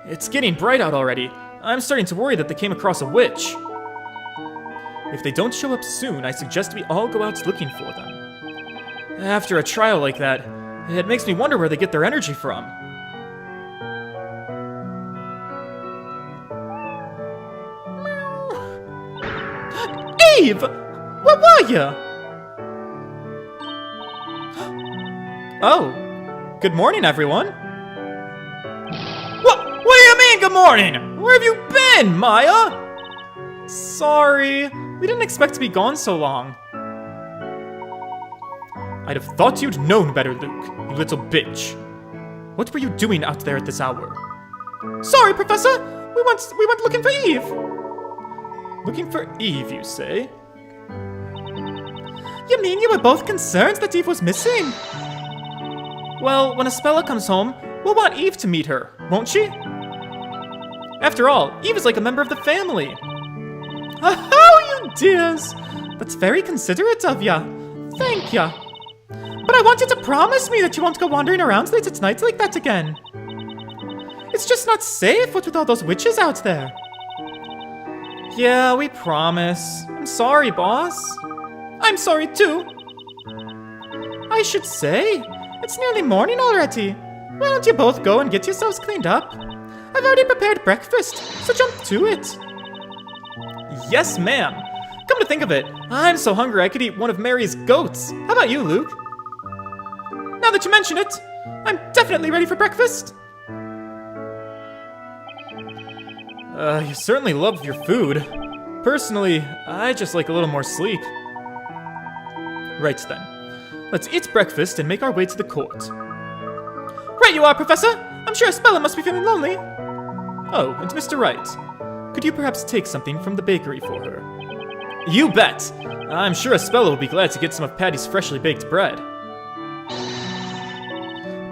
It's getting bright out already. I'm starting to worry that they came across a witch. If they don't show up soon, I suggest we all go out looking for them. After a trial like that, it makes me wonder where they get their energy from. Eve! Where were you? Oh, good morning, everyone. What do you mean, good morning? Where have you been, Maya? Sorry, we didn't expect to be gone so long. I'd have thought you'd known better, Luke, you little bitch. What were you doing out there at this hour? Sorry, Professor, we went looking for Eve. Looking for Eve, you say? You mean you were both concerned that Eve was missing? Well, when Espella comes home, we'll want Eve to meet her, won't she? After all, Eve is like a member of the family. Oh, you dears! That's very considerate of ya. Thank ya. But I want you to promise me that you won't go wandering around late at night like that again. It's just not safe, what with all those witches out there. Yeah, we promise. I'm sorry, boss. I'm sorry, too. I should say, it's nearly morning already. Why don't you both go and get yourselves cleaned up? I've already prepared breakfast, so jump to it. Yes, ma'am. Come to think of it, I'm so hungry I could eat one of Mary's goats. How about you, Luke? Now that you mention it, I'm definitely ready for breakfast. You certainly love your food. Personally, I just like a little more sleep. Right then. Let's eat breakfast and make our way to the court. Right you are, Professor! I'm sure Espella must be feeling lonely. Oh, and Mr. Wright. Could you perhaps take something from the bakery for her? You bet! I'm sure Espella will be glad to get some of Patty's freshly baked bread.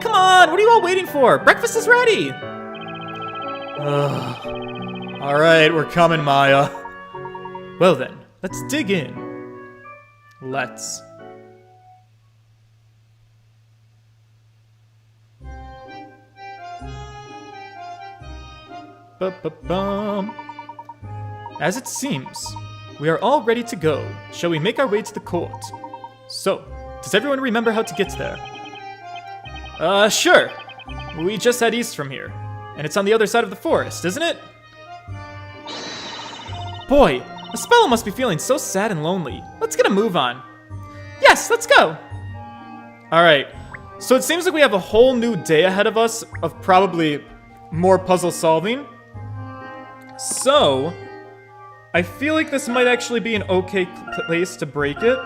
Come on, what are you all waiting for? Breakfast is ready! Alright, we're coming, Maya. Well then, let's dig in. Let's. Ba-ba-bum. As it seems, we are all ready to go. Shall we make our way to the court? So, does everyone remember how to get there? Sure. We just head east from here. And it's on the other side of the forest, isn't it? Boy, Espella must be feeling so sad and lonely. Let's get a move on. Yes, let's go! Alright, so it seems like we have a whole new day ahead of us of probably more puzzle solving. So, I feel like this might actually be an okay place to break it.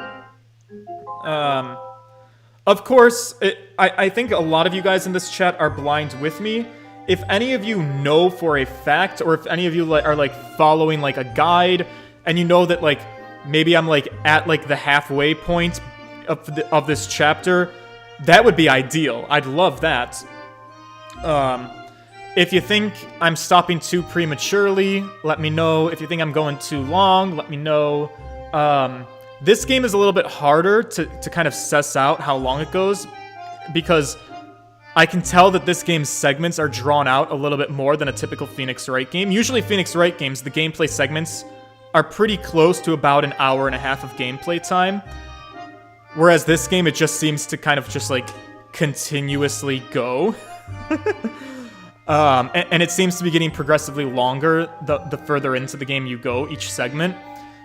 Of course, I think a lot of you guys in this chat are blind with me. If any of you know for a fact, or if any of you are like following like a guide, and you know that like maybe I'm like at like the halfway point of this chapter, that would be ideal. I'd love that. If you think I'm stopping too prematurely, let me know. If you think I'm going too long, let me know. This game is a little bit harder to kind of suss out how long it goes, because I can tell that this game's segments are drawn out a little bit more than a typical Phoenix Wright game. Usually Phoenix Wright games, the gameplay segments are pretty close to about an hour and a half of gameplay time. Whereas this game, it just seems to kind of just like continuously go. And it seems to be getting progressively longer the further into the game you go, each segment.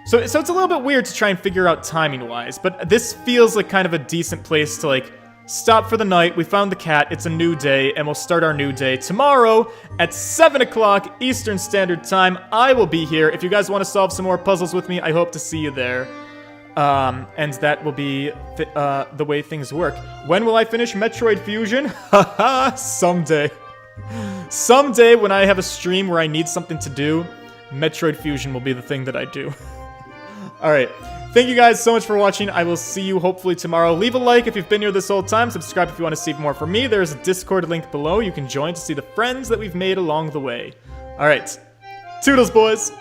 So it's a little bit weird to try and figure out timing-wise, but this feels like kind of a decent place to like stop for the night. We found the cat, it's a new day, and we'll start our new day tomorrow at 7 o'clock Eastern Standard Time. I will be here. If you guys want to solve some more puzzles with me, I hope to see you there. And that will be the way things work. When will I finish Metroid Fusion? Haha, someday. Someday when I have a stream where I need something to do, Metroid Fusion will be the thing that I do. Alright, thank you guys so much for watching. I will see you hopefully tomorrow. Leave a like if you've been here this whole time. Subscribe if you want to see more from me. There's a Discord link below. You can join to see the friends that we've made along the way. Alright, toodles, boys!